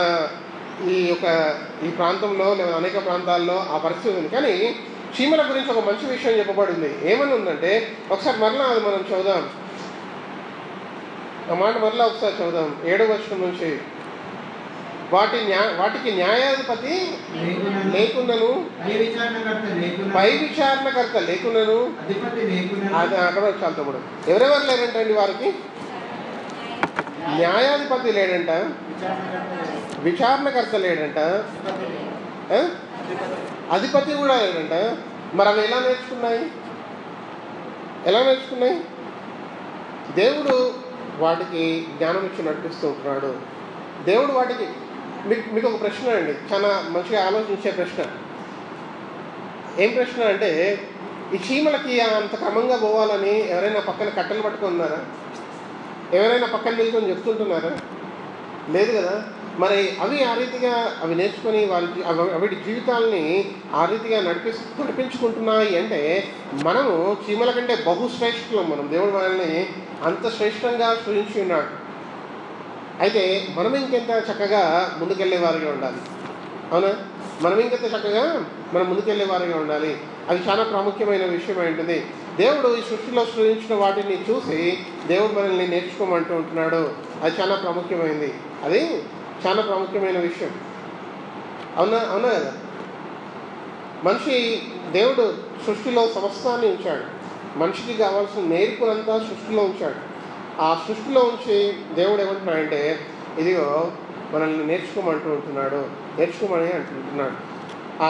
ఈ ప్రాంతంలో లేదా అనేక ప్రాంతాల్లో ఆ పరిస్థితి ఉంది. కానీ చీమల గురించి ఒక మంచి విషయం చెప్పబడింది. ఏమని ఉందంటే, ఒకసారి మరలా అది మనం చదుదాం. ఆ మాట మరలా ఒకసారి చదుదాం 7వ వచనం నుంచి. వాటికి న్యాయాధిపతి లేకున్నను, పై విచారణకర్త లేకున్నను, అది అక్కడ చాలా తమ్ముడు. ఎవరెవరు లేరంట అండి వారికి? న్యాయాధిపతి లేడంట, విచారణకర్త లేడంట, అధిపతి కూడా లేడంట. మరి అవి ఎలా నేర్చుకున్నాయి? దేవుడు వాటికి జ్ఞానం ఇచ్చి నడిపిస్తూ ఉంటున్నాడు. దేవుడు వాటికి మీకు ఒక ప్రశ్న అండి, చాలా మంచిగా ఆలోచించే ప్రశ్న. ఏం ప్రశ్న అంటే, ఈ చీమలకి అంత క్రమంగా పోవాలని ఎవరైనా పక్కన కట్టెలు పట్టుకున్నారా? ఎవరైనా పక్కన నిల్చొని చెప్తుంటున్నారా? లేదు కదా. మరి అవి ఆ రీతిగా అవి నేర్చుకొని వాటి జీవితాలని ఆ రీతిగా నడిపించుకుంటున్నాయి అంటే, మనము చీమల కంటే బహుశ్రేష్ఠులం. దేవుడు మనల్ని అంత శ్రేష్టంగా సృజించి ఉన్నాడు. అయితే మనం ఇంకెంత చక్కగా ముందుకెళ్ళే వారిగా ఉండాలి. అవునా? మనం ఇంకెంత చక్కగా మనం ముందుకెళ్ళే వారిగా ఉండాలి. అది చాలా ప్రాముఖ్యమైన విషయం ఉంటుంది. దేవుడు ఈ సృష్టిలో సృజించిన వాటిని చూసి దేవుడు మనల్ని నేర్చుకోమంటూ ఉంటున్నాడు. అది చాలా ప్రాముఖ్యమైనది. అది చాలా ప్రాముఖ్యమైన విషయం. అవునా కదా. దేవుడు సృష్టిలో సమస్తాన్ని ఉంచాడు. మనిషికి కావాల్సిన నేర్పునంతా సృష్టిలో ఉంచాడు. ఆ సృష్టిలో ఉంచి దేవుడు ఏమంటున్నాడంటే, ఇదిగో మనల్ని నేర్చుకోమని అంటుంటున్నాడు. ఆ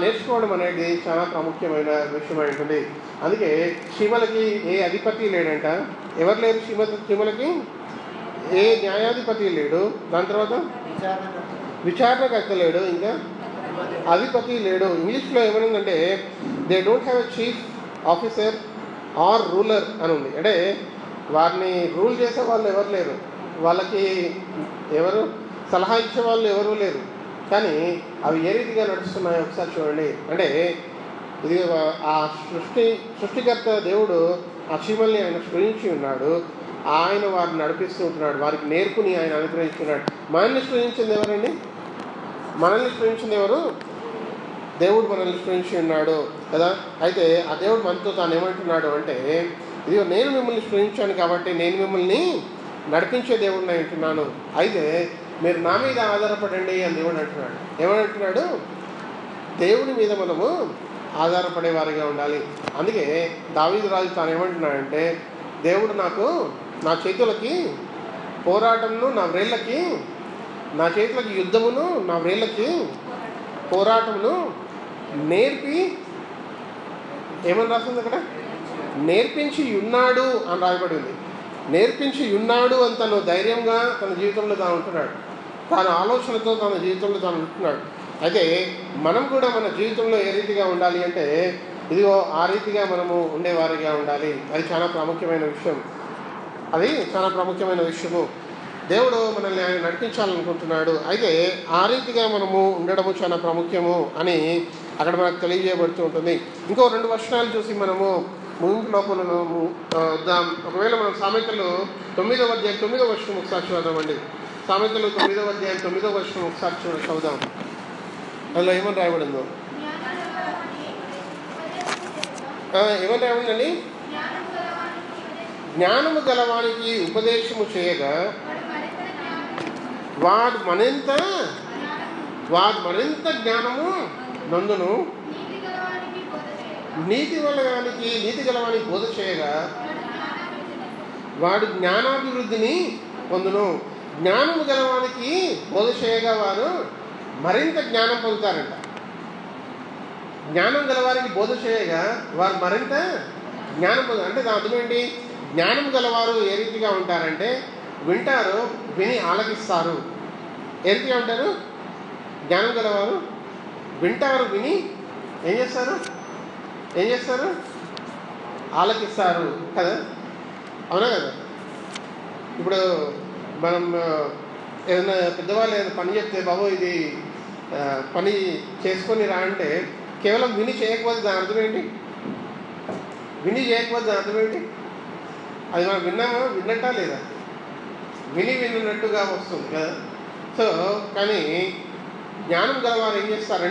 నేర్చుకోవడం అనేది చాలా ప్రాముఖ్యమైన విషయం ఉంటుంది. అందుకే చీమలకి ఏ అధిపతి లేడంట. ఎవరు లేరు చీమలకి? ఏ న్యాయాధిపతి లేడు. దాని తర్వాత విచారణకర్త లేడు, ఇంకా అధిపతి లేడు. ఇంగ్లీష్లో ఏమనుందంటే they don't have a chief officer or ruler అని ఉంది. అంటే వారిని రూల్ చేసే వాళ్ళు ఎవరు లేరు, వాళ్ళకి ఎవరు సలహా ఇచ్చే వాళ్ళు ఎవరు లేరు. కానీ అవి ఏ రీతిగా నడుస్తున్నాయో ఒకసారి చూడండి. అంటే ఇది ఆ సృష్టికర్త దేవుడు ఆ చీమల్ని ఆయన సృజించి ఉన్నాడు. ఆయన వారిని నడిపిస్తూ ఉంటున్నాడు, వారికి నేర్పుని ఆయన అనుగ్రహించున్నాడు. మనల్ని సృజించింది ఎవరండి? మనల్ని సృజించింది ఎవరు? దేవుడు మనల్ని సృజించి ఉన్నాడు కదా. అయితే ఆ దేవుడు మనతో తాను ఏమంటున్నాడు అంటే, ఇదిగో నేను మిమ్మల్ని సృజించాను కాబట్టి నేను మిమ్మల్ని నడిపించే దేవుడిని అంటున్నాను. అయితే మీరు నా మీద ఆధారపడండి అని దేవుడు అంటున్నాడు. ఏమంటున్నాడు? దేవుడి మీద మనము ఆధారపడే వారిగా ఉండాలి. అందుకే దావీదు రాజు తాను ఏమంటున్నాడంటే, దేవుడు నాకు నా చేతులకి పోరాటమును, నా చేతులకి యుద్ధమును, నా వ్రేళ్ళకి పోరాటమును నేర్పి, ఏమని రాస్తుంది అక్కడ? నేర్పించి ఉన్నాడు అని రాయబడి ఉంది. నేర్పించి ఉన్నాడు అని తను ధైర్యంగా తన జీవితంలో తాను ఉంటున్నాడు, తన ఆలోచనతో తన జీవితంలో తాను ఉంటున్నాడు. అయితే మనం కూడా మన జీవితంలో ఏ రీతిగా ఉండాలి అంటే, ఇదిగో ఆ రీతిగా మనము ఉండేవారిగా ఉండాలి. అది చాలా ప్రాముఖ్యమైన విషయము. దేవుడు మనల్ని ఆయన నడిపించాలనుకుంటున్నాడు. అయితే ఆ రీతిగా మనము ఉండడము చాలా ప్రాముఖ్యము అని అక్కడ మనకు తెలియజేయబడుతూ ఉంటుంది. ఇంకో 2 వచనాలు చూసి మనము ముగింపు లోపల వద్దాం. ఒకవేళ మనం సామెతలు 9వ అధ్యాయం 9వ వచనం ఒకసారి చూద్దామండి. సామెతలు 9వ అధ్యాయం 9వ వచనం ఒకసారి చదువుదాం. అందులో ఏమని రాయబడిందో ఏమని రాయబడిందండి? జ్ఞానము గలవానికి ఉపదేశము చేయగా వాడు మరింత జ్ఞానము నందును, నీతి గలవానికి బోధ చేయగా వాడు జ్ఞానాభివృద్ధిని పొందును. జ్ఞానము గలవానికి బోధ చేయగా వారు మరింత జ్ఞానం పొందుతారంట. జ్ఞానం గలవారికి బోధ చేయగా వారు మరింత జ్ఞానం పొందుతారు. అంటే దాని అర్థం ఏంటి? జ్ఞానం గలవారు ఏ రీతిగా ఉంటారంటే, వింటారు, విని ఆలకిస్తారు. ఏ రీతిగా ఉంటారు? జ్ఞానం గలవారు వింటారు, విని ఏం చేస్తారు? ఆలకిస్తారు కదా. అవునా కదా? ఇప్పుడు మనం ఏదైనా పెద్దవాళ్ళు ఏదైనా పని చెప్తే, బాబు ఇది పని చేసుకొని రా అంటే, కేవలం విని చేయకపోతే దాని అర్థం ఏంటి? అది మనం విన్నట్టా లేదా? విన్నట్టుగా వస్తుంది కదా. సో కానీ జ్ఞానం గలవారు ఏం చేస్తారు?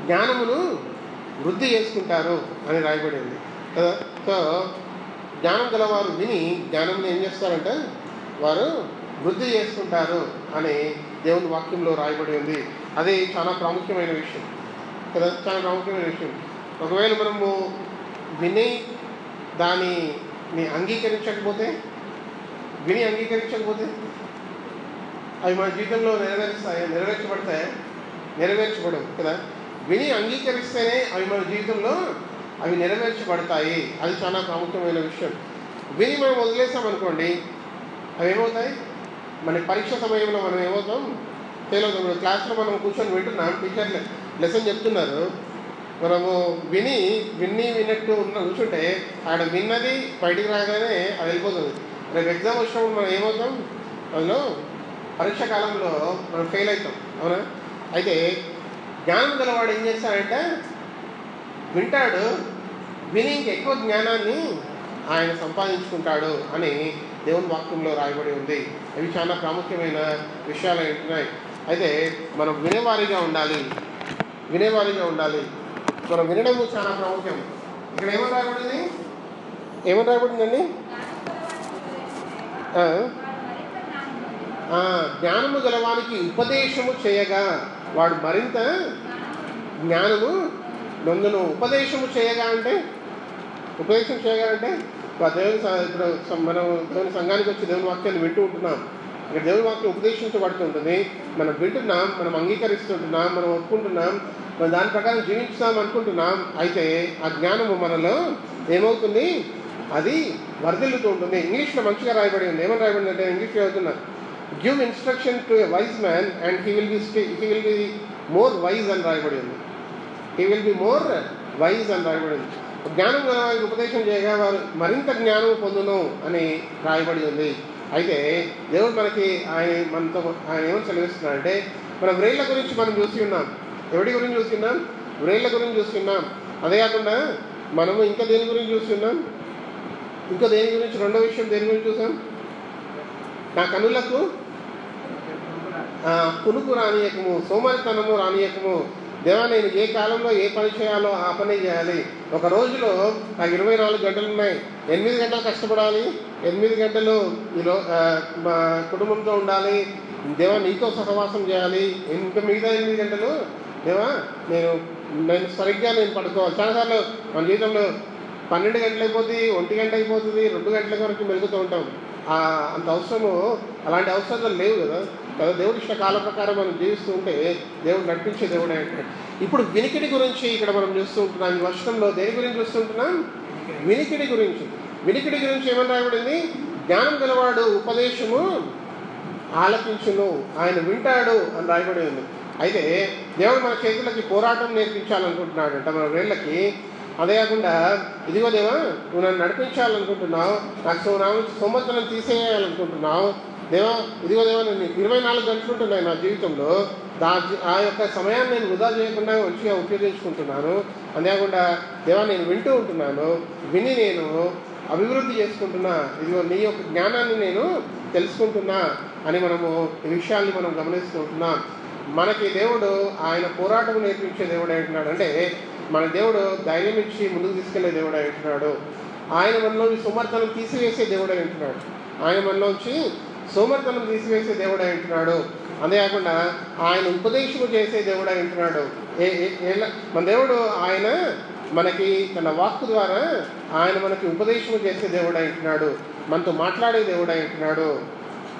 జ్ఞానమును వృద్ధి చేసుకుంటారు అని రాయబడింది కదా. సో జ్ఞానం గలవారు విని జ్ఞానంని ఏం చేస్తారంటే వారు వృద్ధి చేసుకుంటారు అని దేవుని వాక్యంలో రాయబడి ఉంది. అది చాలా ప్రాముఖ్యమైన విషయం కదా, చాలా ప్రాముఖ్యమైన విషయం. ఒకవేళ మనము విని దాన్ని అంగీకరించకపోతే అవి మన జీవితంలో నెరవేర్చబడవు కదా. విని అంగీకరిస్తేనే అవి మన జీవితంలో నెరవేర్చబడతాయి. అది చాలా ప్రాముఖ్యమైన విషయం. విని మనం వదిలేసామనుకోండి, అవి ఏమవుతాయి? మన పరీక్ష సమయంలో మనం ఏమవుతాం? ఫెయిల్ అవుతాం. క్లాస్లో మనం కూర్చొని వింటున్నాం, టీచర్ లెసన్ చెప్తున్నారు, మనము విన్నట్టు కూర్చుంటే ఆడ విన్నది బయటికి రాగానే అది వెళ్ళిపోతుంది. రేపు ఎగ్జామ్ వచ్చినప్పుడు మనం ఏమవుతాం? అందులో పరీక్ష కాలంలో మనం ఫెయిల్ అవుతాం. అవునా? అయితే జ్ఞానం గలవాడు ఏం చేస్తాడంటే వింటాడు, విని ఇంకెక్కువ జ్ఞానాన్ని ఆయన సంపాదించుకుంటాడు అని దేవుని వాక్యంలో రాయబడి ఉంది. అవి చాలా ప్రాముఖ్యమైన విషయాలు ఉంటున్నాయి. అయితే మనం వినేవారిగా ఉండాలి. మనం వినడము చాలా ప్రాముఖ్యం. ఇక్కడ ఏమని రాయబడిందండి? జ్ఞానము గలవానికి ఉపదేశము చేయగా వాడు మరింత జ్ఞానము నొందును. ఉపదేశం చేయగా అంటే దేవుని ఇప్పుడు మనం దేవుని సంఘానికి వచ్చి దేవుని వాక్యాన్ని వింటూ ఉంటున్నాం ఇక్కడ దేవుని వాక్యం ఉపదేశించబడుతుంటుంది, మనం వింటున్నాం, మనం అంగీకరిస్తుంటున్నాం, మనం ఒప్పుకుంటున్నాం, మనం దాని ప్రకారం జీవించుతాం అనుకుంటున్నాం. అయితే ఆ జ్ఞానము మనలో ఏమవుతుంది, అది వర్ధిల్లుతూ ఉంటుంది. ఇంగ్లీష్లో మంచిగా రాయబడి ఉంది. ఏమని రాయబడింది అంటే, ఇంగ్లీష్లో చదువుతున్నా, give instruction to a wise man and he will be more wise అని రాయబడి ఉంది. He will be more wise అని రాయబడి ఉంది. జ్ఞానం గల వారికి ఉపదేశం చేయగా వారు మరింత జ్ఞానం పొందును అని రాయబడి ఉంది. అయితే దేవుడు మనకి ఆయన ఏమని సెలవిస్తున్నాడంటే, మన వ్రేళ్ల గురించి మనం చూసి ఉన్నాం. ఎవరి గురించి చూస్తున్నాం? వ్రేళ్ల గురించి చూస్తున్నాం. అదే కాకుండా మనము ఇంకా దేని గురించి చూస్తున్నాం? ఇంకా దేని గురించి, రెండో విషయం దేని గురించి చూసాం? నా కనులకు కునుకు రానియకము, సోమరితనము రానియకము. దేవా, నేను ఏ కాలంలో ఏ పని చేయాలో ఆ పని చేయాలి. ఒక రోజులో నాకు 24 గంటలు ఉన్నాయి, 8 గంటలు కష్టపడాలి, 8 గంటలు మా కుటుంబంతో ఉండాలి. దేవా, నీతో సహవాసం చేయాలి. ఇంకా మిగతా 8 గంటలు దేవా నేను సరిగ్గా పడుకోవాలి. చాలాసార్లు మన జీవితంలో 12 గంటలు అయిపోతుంది, 1 గంట అయిపోతుంది, 2 గంటల వరకు మెలుగుతూ ఉంటాం. అంత అవసరము, అలాంటి అవసరాలు లేవు కదా. దేవుడి ఇష్ట కాల ప్రకారం మనం జీవిస్తూ ఉంటే దేవుడు నడిపించే దేవుడే అంటే. ఇప్పుడు వినికిడి గురించి ఇక్కడ మనం చూస్తూ ఉంటున్నాం. ఈ వర్షంలో దేని గురించి చూస్తుంటున్నాం? వినికిడి గురించి. వినికిడి గురించి ఏమని రాయబడింది? జ్ఞానం గలవాడు ఉపదేశము ఆలకించును, ఆయన వింటాడు అని రాయబడి ఉంది. అయితే దేవుడు మన చేతులకి పోరాటం నేర్పించాలనుకుంటున్నాడంట, మన వేళ్ళకి. అదే కాకుండా ఇదిగో దేవా, నువ్వు నన్ను నడిపించాలనుకుంటున్నావు, నాకు నా నుంచి సొమ్మతనం తీసేయాలనుకుంటున్నావు. దేవా, ఇదిగో దేవా, నేను 24 గంటలు ఉంటున్నాయి నా జీవితంలో, ఆ యొక్క సమయాన్ని నేను వృధా చేయకుండా మంచిగా ఉపయోగించుకుంటున్నాను. అంతేకాకుండా దేవా, నేను వింటూ ఉంటున్నాను, విని నేను అభివృద్ధి చేసుకుంటున్నా, ఇదిగో నీ యొక్క జ్ఞానాన్ని నేను తెలుసుకుంటున్నా అని మనము ఈ విషయాల్ని మనం గమనిస్తూ ఉంటున్నాం. మనకి దేవుడు ఆయన పోరాటం నేర్పించే దేవుడు అంటున్నాడు. అంటే మన దేవుడు ధైర్యం ఇచ్చి ముందుకు తీసుకెళ్లే దేవుడు అంటున్నాడు. ఆయన మనలోంచి సోమరితనం తీసివేసే దేవుడు అంటున్నాడు. ఆయన మనలోంచి సోమరితనం తీసివేసే దేవుడు అంటున్నాడు. అంతేకాకుండా ఆయన ఉపదేశము చేసే దేవుడు అంటున్నాడు. మన దేవుడు ఆయన మనకి తన వాక్కు ద్వారా ఆయన మనకి ఉపదేశము చేసే దేవుడు అంటున్నాడు, మనతో మాట్లాడే దేవుడు అంటున్నాడు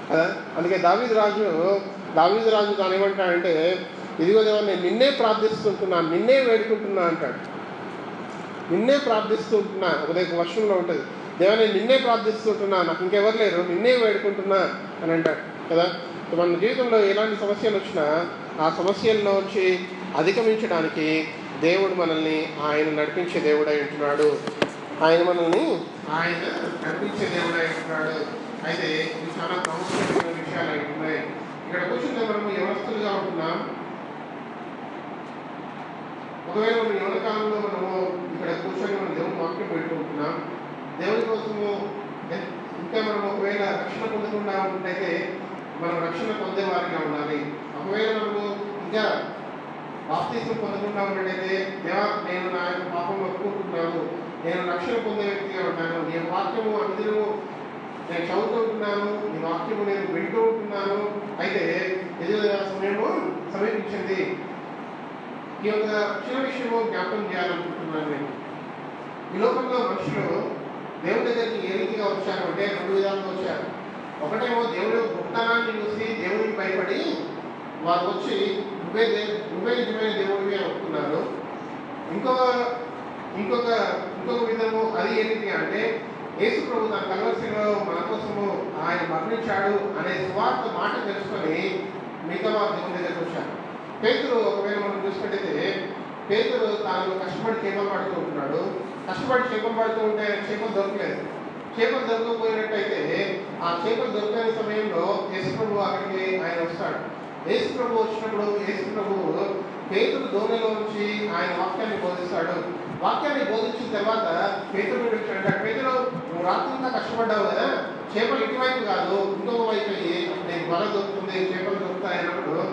కదా. అందుకే దావీదు రాజు తాను ఏమంటాడంటే, ఇదిగో దేవా, నేను నిన్నే ప్రార్థిస్తుంటున్నాను, నిన్నే వేడుకుంటున్నా అంటాడు. నిన్నే ప్రార్థిస్తుంటున్నా. ఒక వర్షంలో ఉంటుంది, దేవా నేను నిన్నే ప్రార్థిస్తుంటున్నా, నాకు ఇంకెవరు లేరు, నిన్నే వేడుకుంటున్నా అని అంటాడు కదా. మన జీవితంలో ఎలాంటి సమస్యలు వచ్చినా ఆ సమస్యల్లో వచ్చి అధిగమించడానికి దేవుడు మనల్ని ఆయన నడిపించే దేవుడై ఉంటున్నాడు. ఆయన మనల్ని నడిపించే దేవుడై ఉంటున్నాడు. అయితే ఇది చాలా ప్రాముఖ్యమైన విషయాలు అయి ఉన్నాయి. ఇక్కడ కూర్చుంటే మనము యవనస్తులుగా ఉంటున్నాం. ఒకవేళ మనం యవన కాలంలో మనము ఇక్కడ కూర్చొని మనం దేవుని వాక్యం పెట్టుకుంటున్నాం, దేవుని కోసము ఇంకా మనం ఒకవేళ రక్షణ పొందకుండా ఉంటే మనం రక్షణ పొందేవారిగా ఉండాలి. ఒకవేళ మనము ఇంకా బాప్తిస్మం పొందకుండా ఉన్నట్టయితే, దేవా నేను నా యొక్క పాపం ఒప్పుకుంటున్నాను, నేను రక్షణ పొందే వ్యక్తిగా ఉంటాను, నీ వాక్యము అనుదినము నేను చదువుతూ ఉంటున్నాను, నీ వాక్యము నేను వింటూ ఉంటున్నాను. అయితే ఎదురు సమయము సమీపించింది. ఈ యొక్క చిన్న విషయము జ్ఞాపకం చేయాలనుకుంటున్నాను. నేను ఈ లోకంలో మనుషులు దేవుడి దగ్గరికి ఏ రీతిగా వచ్చారు అంటే 2 విధాలుగా వచ్చారు. ఒకటేమో దేవుడి గొప్పతనాన్ని చూసి దేవుడికి భయపడి వారు వచ్చి నువ్వే నిజమైన దేవుడివి అని ఒప్పుకున్నారు. ఇంకొక విధము అది ఏ రీతిగా అంటే, యేసు ప్రభు తన కల్వరిలో మన కోసము ఆయన మరణించాడు అనే సువార్త మాట తెలుసుకొని మిగతా వారు దేవుని దగ్గరికి వచ్చారు. పేతురు ఒకవేళ మనం చూసుకుంటే, పేతురు తాను కష్టపడి చేపలు పడుతూ ఉంటున్నాడు. కష్టపడి చేపలు పడుతూ ఉంటే చేపలు దొరకలేదు. చేపలు దొరకకపోయినట్టయితే ఆ చేపలు దొరకని సమయంలో యేసు ప్రభు అక్కడికి ఆయన వస్తాడు. యేసు ప్రభు వచ్చినప్పుడు యేసు ప్రభువు పేతురు దోణిలో నుంచి ఆయన వాక్యాన్ని బోధిస్తాడు. వాక్యాన్ని బోధించిన తర్వాత పేతురు అంటాడు, పేతురు నువ్వు రాత్రంతా కష్టపడ్డావు కదా, చేపలు ఇటువైపు కాదు ఇంకొక వైపు అయ్యి నీకు వల దొరుకుతుంది, చేపలు దొరుకుతాయి అన్నప్పుడు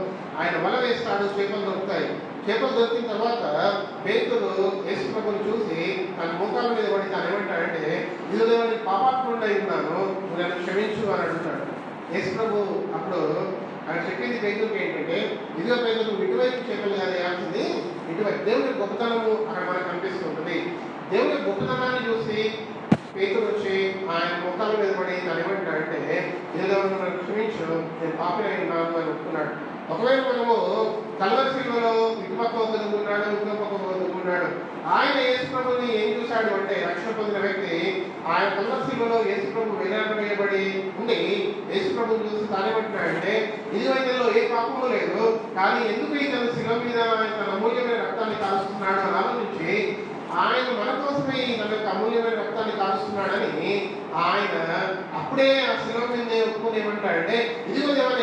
ఆయన వల వేస్తాడు, చేపలు దొరుకుతాయి. చేపలు దొరికిన తర్వాత పేతురు యేసు ప్రభుని చూసి తన మోకాల మీద పడి తాను ఏమంటాడంటే, ఇదిగో నేను పాపాత్ముడై ఉన్నాను, నువ్వు నన్ను క్షమించు అని అంటాడు. యేసు ప్రభు అప్పుడు ఆయన చెప్పింది పేతురుకి ఏంటంటే, ఇదిగో పేతురు నువ్వు ఇటువైపు చేపలు కాదు వేయాల్సింది ఇటువైపు. దేవుని గొప్పతనము అక్కడ మనకు కనిపిస్తుంటుంది. దేవుని గొప్పతనాన్ని చూసి పేతురు వచ్చి ఆయన ముఖాల మీద పడి తను ఏమంటాడంటే ఏదో నన్ను క్షమించు, నేను పాపినై ఉన్నాను అని ఒప్పుకున్నాడు. ఒకవేళ మనము కల్వరి శిలువలో ఇటుపక్క ఒదుకున్నాడు, ఇంకొక పక్క ఒదుకున్నాడు. ఆయన యేసుప్రభుని ఏం చూశాడు అంటే, రక్షణ పొందిన వ్యక్తి ఆయన కల్వరి శిలువలో యేసుప్రభు వేలాడవేయబడి ఉండి యేసుప్రభుని చూసి తానేమంటున్నాడంటే, ఇది వైద్యంలో ఏ పాపము లేదు, కానీ ఎందుకు ఇతను శిలువ మీద తన అమూల్యమైన రక్తాన్ని కాలుస్తున్నాడు అని ఆలోచించి ఆయన మన కోసమే తన యొక్క అమూల్యమైన రక్తాన్ని కాలుస్తున్నాడని ఆయన అప్పుడే ఆ శిలువ మీద ఒప్పుకొని ఏమంటాడంటే, ఇదిగో దేవా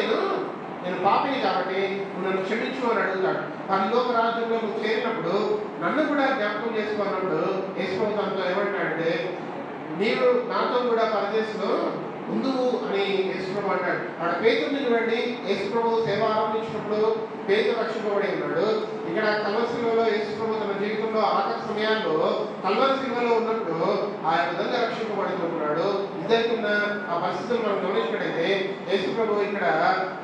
నేను పాపిని కాబట్టి నువ్వు నన్ను క్షమించు అని అడుగుతాడు. పరలోక రాజ్యంలో నువ్వు చేరినప్పుడు నన్ను కూడా జ్ఞాపకం చేసుకున్నప్పుడు యేసుప్రభు తనతో ఏమంటాడంటే, నీవు నాతో కూడా పరదేశంలో ముందువు అని యేసుప్రభు అంటాడు. అక్కడ పేతురుని చూడండి, యేసుప్రభు సేవ ఆరంభించినప్పుడు పేతురు రక్షింపబడి ఉన్నాడు. ఇక్కడ కల్వరి శిలువలో యేసుప్రభు తన జీవితంలో ఆఖరి సమయాల్లో కల్వరి శిలువలో ఉన్నప్పుడు ఆయన విధంగా రక్షింపబడుతున్నాడు. ఇద్దరికి ఉన్న ఆ పరిస్థితులు మనం గమనించినట్టయితే యేసుప్రభు ఇక్కడ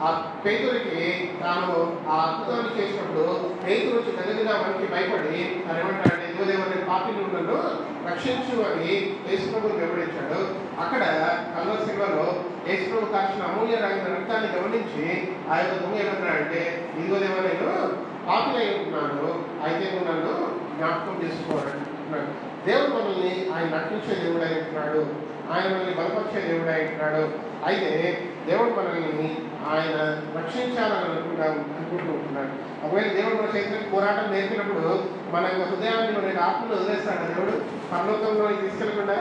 ఆ పేతురికి తాను ఆ అద్భుతాన్ని చేసినప్పుడు పేతురు వచ్చి దగ్గరగా మనకి భయపడి తను ఏమంటాడంటే, ఇదిగోదేమని పాపిని నన్ను రక్షించు అని యేసుప్రభుని వెంబడించాడు. అక్కడ కల్వరి శిలువలో యేసుప్రభు కాల్చిన అమూల్య రక్తాన్ని గమనించి ఆ యొక్క దొంగ ఏమన్నాడంటే, ఇదిగోదేమో నేను పాపినై ఉంటున్నాను, అయితే నువ్వు నన్ను జ్ఞాపకం చేసుకోవాలంటున్నాడు. దేవుడు మనల్ని ఆయన రక్షించే దేవుడు అయి ఉంటున్నాడు, ఆయన మనల్ని బలపరిచే దేవుడు అయి ఉంటున్నాడు. అయితే దేవుడు మనల్ని ఆయన రక్షించాలని అనుకుంటూ ఉంటున్నాడు. ఒకవేళ దేవుడు మన చేతికి పోరాటం నేర్పినప్పుడు మన యొక్క హృదయాన్ని మన యొక్క ఆత్మను వదిలేస్తాడు. దేవుడు పరలోకంలోకి తీసుకెళ్ళకుండా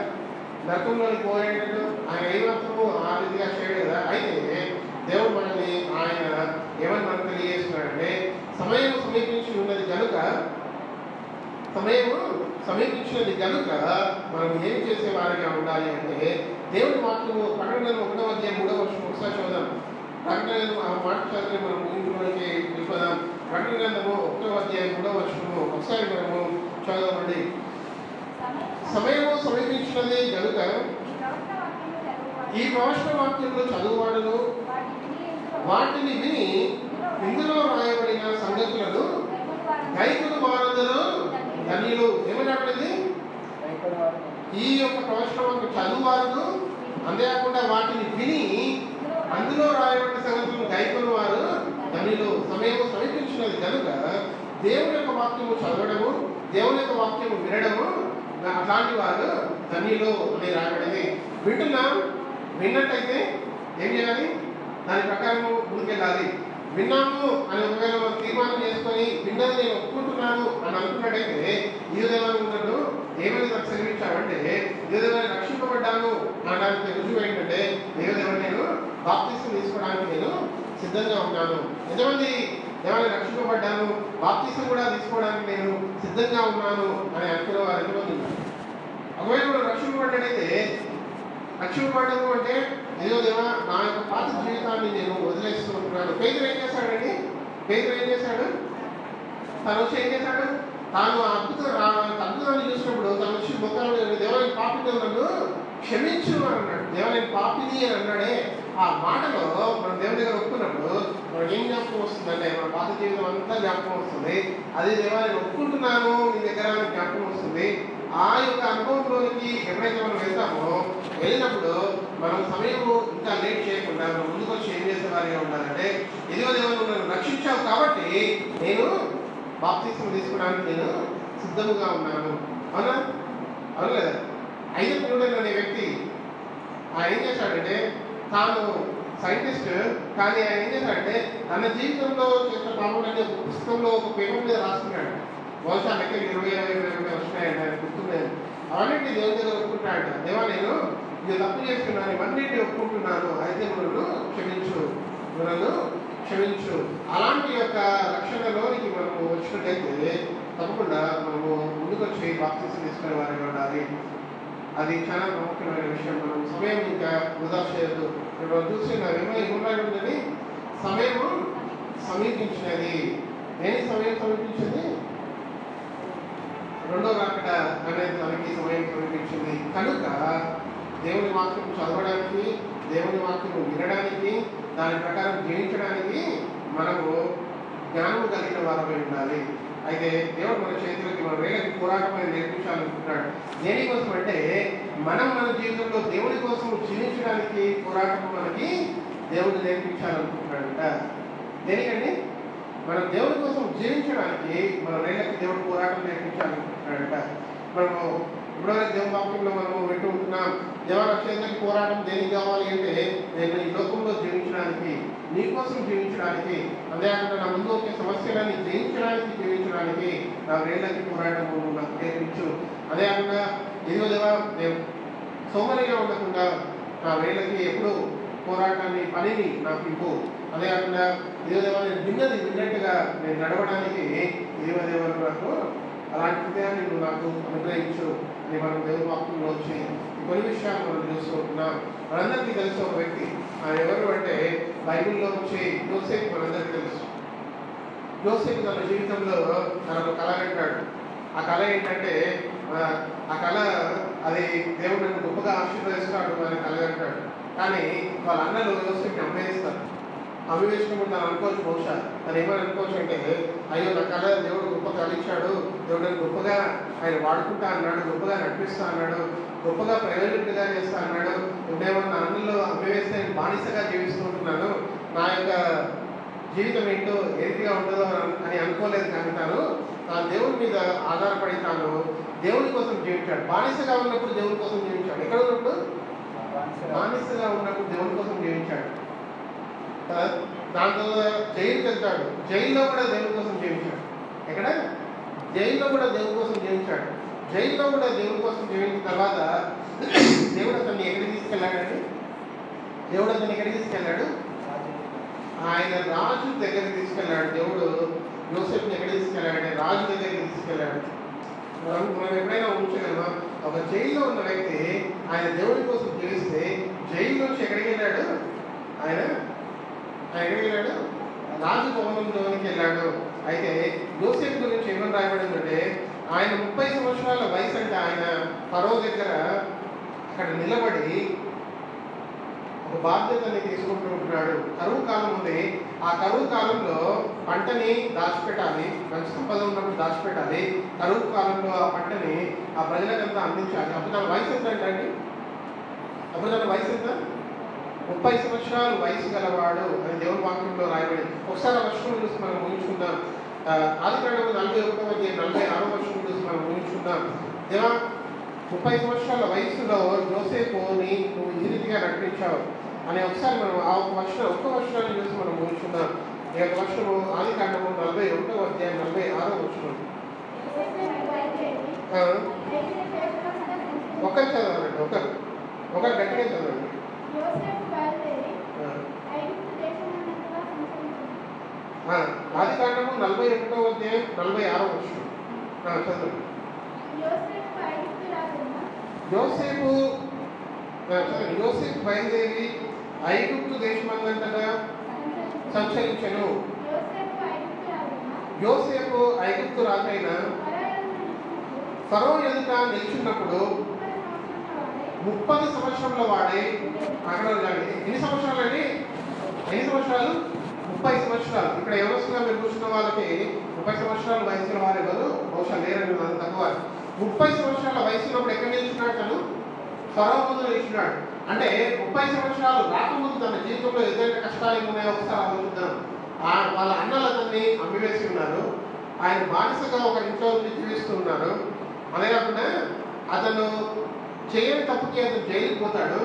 నరకంలోకి పోయేటట్టు ఆయన ఏమాత్రము ఆ రీతిగా చేయడు కదా. అయితే దేవుడు మనల్ని ఆయన ఏమని మనకు తెలియజేస్తున్నాడంటే, సమయం సమీపించినది కనుక మనం ఏం చేసే వారిగా ఉండాలి అంటే, దేవుడి వాక్యము ప్రకటన 1:3 ఒకసారి చూద్దాం. ప్రకటన ఆ మాట చదివి మనం ఇంట్లోకి వెళ్ళిపోదాం. ప్రకటన గ్రంథము 1:3 ఒకసారి మనము చదవండి. సమయము సమీపించినది కనుక ఈ ప్రవచన వాక్యంలో చదువువాడును వాటిని విని ఇందులో రాయబడిన సంగతులను గైకులు వారందరూ ధన్యులు. ఏమన్నది? ఈ యొక్క ప్రవచన వాక్యం చదువువారును, అంతేకాకుండా వాటిని విని అందులో రాయబడిన సంగతులను గైకులు వారు ధన్యులు. సమయము సమీపించినది కనుక దేవుని యొక్క వాక్యము చదవడము, దేవుని యొక్క వాక్యము వినడము, అలాంటి వారు ధన్యులు అని రాయబడింది. విన్నట్టయితే ఏం చేయాలి? దాని ప్రకారము ముందుకెళ్ళాలి. విన్నాము అని ఒకవేళ మనం తీర్మానం చేసుకొని విన్నది నేను ఒప్పుకుంటున్నాను అని అనుకున్నట్టయితే ఈ దేవాన్ని ఉన్నట్టు ఏమైనా నాకు సెలవించామంటే, దేవాన్ని రక్షింపబడ్డాను అనడానికి రుజువు ఏంటంటే, దేవాన్ని నేను బాప్తిసం తీసుకోవడానికి నేను సిద్ధంగా ఉన్నాను. ఎంతమంది దేవాన్ని రక్షింపబడ్డాను, బాప్తిసం కూడా తీసుకోవడానికి నేను సిద్ధంగా ఉన్నాను అని అనుకునే వారు ఎంతమంది ఉన్నారు? ఒకవేళ మనం రక్షింపబడ్డాడైతే, రక్షింపబడము అంటే ఏదో దేవా నా యొక్క పాత జీవితాన్ని నేను వదిలేస్తూ ఉంటున్నాను. పేతురు ఏం చేశాడండి? పేతురు ఏం చేశాడు? తను వచ్చి ఏం చేశాడు? తాను అద్భుతాన్ని చూసినప్పుడు తను వచ్చి మొక్కలు దేవాలయం పాపిని నన్ను క్షమించు అని అన్నాడు. దేవాలయం పాపిని అని అన్నాడే. ఆ మాటలో మనం దేవుని దగ్గర ఒప్పుకున్నప్పుడు మనకి ఏం జ్ఞాపకం వస్తుందంటే, మన పాత జీవితం అంతా జ్ఞాపకం వస్తుంది. అదే దేవాలయం ఒప్పుకుంటున్నాను నీ దగ్గర జ్ఞాపకం వస్తుంది. ఆ యొక్క అనుభవంలోనికి ఎప్పుడైతే మనం వెళ్తామో, వెళ్ళినప్పుడు మనం సమయము ఇంకా లేట్ చేయకుండా మనం ముందుకు వచ్చి ఏం చేసేవారిగా ఉండాలంటే, ఇదిగో దేవుడు నన్ను రక్షించావు కాబట్టి నేను బాప్తిసం తీసుకోవడానికి నేను సిద్ధముగా ఉన్నాను. అవునా? అవును లేదా? ఐజక్ న్యూటన్ అనే వ్యక్తి ఆయన ఏం చేశాడంటే, తాను సైంటిస్ట్ కానీ ఆయన ఏం చేశాడంటే తన జీవితంలో చేసిన పాపంటే ఒక పుస్తకంలో ఒక పేపర్ మీద రాసుకున్నాడు. బహుశా లెక్కలు 20 వస్తున్నాయండి, ఆయన గుర్తున్నాయి. అవన్నింటి దేవుని దగ్గర ఒప్పుకుంటాడు. దేవా నేను ఇది తప్పు చేస్తున్నాను, ఇవన్నింటినీ ఒప్పుకుంటున్నాను, అయితే నన్ను క్షమించు. అలాంటి యొక్క రక్షణలోనికి మనము వచ్చినట్టయితే తప్పకుండా మనము ముందుకు వచ్చి బాప్తిసం తీసుకునే వారిగా ఉండాలి. అది చాలా ప్రాముఖ్యమైన విషయం. మనం సమయం ఇంకా వృధా చేయదు. మనం చూసి ఏమైందని సమయము సమీపించినది. దేని సమయం సమీపించింది? రెండో రాకడ అనేది దానికి సమయం సమీపించింది కనుక దేవుని వాక్యం చదవడానికి, దేవుని వాక్యం వినడానికి, దాని ప్రకారం జీవించడానికి మనము జ్ఞానము కలిగిన వారమై ఉండాలి. అయితే దేవుడు మన చేతులకి మన వేళకి పోరాటమై నేర్పించాలనుకుంటున్నాడు. దేనికోసం అంటే మనం మన జీవితంలో దేవుడి కోసం జీవించడానికి పోరాటం మనకి దేవుడు నేర్పించాలనుకుంటున్నాడంట. దేనికండి? మనం దేవుడి కోసం జీవించడానికి మన వేళకి దేవుడు పోరాటం నేర్పించాలనుకుంటున్నాడంట. మనము ఇప్పటివరకు దేవుని వాక్యంలో మనము వింటూ ఉంటున్నాం, దేవాల చేతులకి పోరాటం దేనికి కావాలి అంటే నేను ఈ లోకంలో జీవించడానికి, నీ కోసం జీవించడానికి, అంతేకాకుండా నా ముందు వచ్చే సమస్యలని జీవించడానికి నా వేళ్ళకి పోరాటము నాకు నేర్పించు. అదేకాకుండా ఇదిగో దేవా నేను సోమరిగా ఉండకుండా నా వేళ్ళకి ఎప్పుడు పోరాటాన్ని పనిని నాకు ఇవ్వు. అదేకాకుండా ఇదిగో దేవా నేను విన్నట్టుగా నేను నడవడానికి ఇదిగో దేవా నాకు అలాంటి హృదయాన్ని నువ్వు నాకు అనుగ్రహించు అని మనం దేవుని వాక్యంలో వచ్చి కొన్ని విషయాలు మనం చూసుకుంటున్నాం. మనందరికీ తెలిసిన ఒక వ్యక్తి, ఆయన ఎవరు అంటే బైబిల్లో వచ్చి యోసేపు మనందరికీ తెలుసు. యోసేపు తన జీవితంలో తనకు కళ అంటాడు. ఆ కళ ఏంటంటే ఆ కళ అది దేవుడు నన్ను గొప్పగా ఆశీర్వదిస్తాడు అని కళ అంటాడు. కానీ వాళ్ళ అన్నలు యోసేపుని అమ్మేస్తారు. అవివేశినప్పుడు తను అనుకోవచ్చు, బహుశా తను ఏమని అనుకోవచ్చు అంటే అయ్యో నా కళ దేవుడు గొప్ప కలిగించాడు, దేవుడు గొప్పగా ఆయన వాడుకుంటా అన్నాడు, గొప్పగా నడిపిస్తా అన్నాడు, గొప్పగా ప్రయోజనంగా చేస్తా అన్నాడు. ఇప్పుడేమో నా అన్నలో అమ్మవేస్తే నేను బానిసగా జీవిస్తూ ఉంటున్నాను, నా యొక్క జీవితం ఏంటో ఏదిగా ఉంటుందో అని అనుకోలేదు. కానీ తాను దేవుడి మీద ఆధారపడి తాను దేవుడి కోసం జీవించాడు. బానిసగా ఉన్నప్పుడు దేవుడి కోసం జీవించాడు. ఎక్కడ ఉన్నప్పుడు? బానిసగా ఉన్నప్పుడు దేవుడి కోసం జీవించాడు. దాంతో జైలుకి వెళ్తాడు. జైల్లో కూడా దేవుడి కోసం జీవించాడు. ఎక్కడ? జైల్లో కూడా దేవుడి కోసం జీవించాడు. జైల్లో కూడా దేవుడి కోసం జీవించిన తర్వాత దేవుడు అతన్ని ఎక్కడికి తీసుకెళ్ళాడండి? దేవుడు అతన్ని ఎక్కడికి తీసుకెళ్ళాడు? ఆయన రాజు దగ్గరికి తీసుకెళ్ళాడు. దేవుడు యోసేపుని ఎక్కడికి తీసుకెళ్ళాడంటే రాజు దగ్గరికి తీసుకెళ్ళాడు. మనం ఎప్పుడైనా ఊహించగలమా? ఒక జైల్లో ఉన్న వ్యక్తి ఆయన దేవుడి కోసం జీవిస్తే జైలు నుంచి ఎక్కడికి వెళ్ళాడు? ఆయన ఎక్కడికి వెళ్ళాడు? రాజు భవనంలోనికి వెళ్ళాడు. అయితే యోసేపు గురించి ఏమని రాయబడిందంటే ఆయన 30 సంవత్సరాల వయసు అంటే ఆయన ఫరో దగ్గర అక్కడ నిలబడి ఒక బాధ్యతని తీసుకుంటూ ఉంటున్నాడు. కరువు కాలం ఉంది. ఆ కరువు కాలంలో పంటని దాచిపెట్టాలి, మంచి సంపద ఉన్నప్పుడు దాచిపెట్టాలి. కరువు కాలంలో ఆ పంటని ఆ ప్రజలకంతా అందించాలి. అప్పుడు తన వయసు ఎంత అండి? అప్పుడు తన వయసు ఎంత? 30 సంవత్సరాలు వయసు గలవాడు అని దేవుని వాక్యంలో రాయబడింది. ఒకసారి ఆ వర్షం చూసి మనం ఊహించుకుందాం. ఆదికాండము 41-46 వర్షం చూసి మనం ఊహించుకుందాం. దేవా 30 సంవత్సరాల వయసులో యోసేపుని నువ్వు ఈ రీతిగా నడిపించావు అని ఒకసారి మనం ఆ ఒక్క వర్షాన్ని చూసి మనం ఊహించుకుందాం. ఈ యొక్క వర్షము ఆదికాండము 41-46 వర్షం. ఒకరు చదవాలండి, ఒకరు గట్టిగా చదవండి. ఆదికాండము 41-46 వర్షం చదవండి. యోసేపు బయలుదేరి ఐగుప్తు దేశమంతటా సంచరించెను. యోసేపు ఐగుప్తు రాజైన ఫరో ఎదుట నిల్చున్నప్పుడు 30 సంవత్సరంలో వాడే అక్కడ ఎన్ని సంవత్సరాలు? 30 సంవత్సరాలు. ఇక్కడ ఎవరొస్తున్నా మీరు కూర్చున్న వాళ్ళకి 30 సంవత్సరాల వయసులో వారు ఎవరు బహుశా లేరని మనం తక్కువ. 30 సంవత్సరాల వయసులో ఎక్కడ నిల్చున్నాడు? తను ఫరో ముందు నిల్చున్నాడు. అంటే 30 సంవత్సరాలు రాకముందు తన జీవితంలో ఎదురైన కష్టాలు ఏమున్నాయో ఒకసారి ఆలోచిద్దాం. వాళ్ళ అన్నలు అతన్ని అమ్మివేసి ఉన్నారు. ఆయన బానిసగా ఒక ఇంట్లో జీవిస్తున్నారు. అదే కాకుండా అతను చేయని తప్పుకి అతను జైలుకి పోతాడు.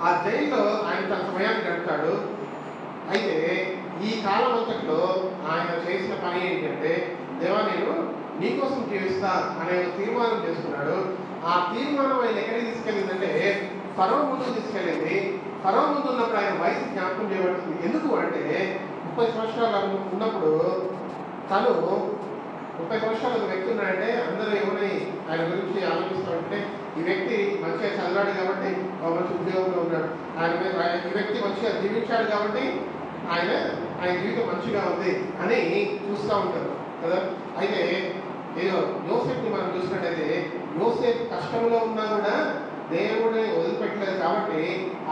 ఆ జైల్లో ఆయన తన సమయాన్ని గడుపుతాడు. అయితే ఈ కాలం అంతట్లో ఆయన చేసిన పని ఏంటంటే దేవా నేను నీకోసం జీవిస్తా అనే తీర్మానం చేసుకున్నాడు. ఆ తీర్మానం ఆయన ఎక్కడికి తీసుకెళ్ళిందంటే ఫరో ముందుకు తీసుకెళ్ళింది. ఫరో ముందు ఉన్నప్పుడు ఆయన వయసు జ్ఞాపకం చేయబడుతుంది. ఎందుకు అంటే 30 సంవత్సరాలు ఉన్నప్పుడు తను 30 సంవత్సరాలు ఒక వ్యక్తి ఉన్నాడంటే అందరూ ఎవరిని ఆయన గురించి ఆలోచిస్తామంటే ఈ వ్యక్తి మంచిగా చదివాడు కాబట్టి మంచి ఉద్యోగంలో ఉన్నాడు, ఈ వ్యక్తి మంచిగా జీవించాడు కాబట్టి ఆయన జీవితం మంచిగా ఉంది అని చూస్తూ ఉంటారు కదా. అయితే ఏదో యోసేపుని మనం చూసినట్టయితే యోసేపు కష్టంలో ఉన్నా కూడా దేవుడిని వదిలిపెట్టలేదు కాబట్టి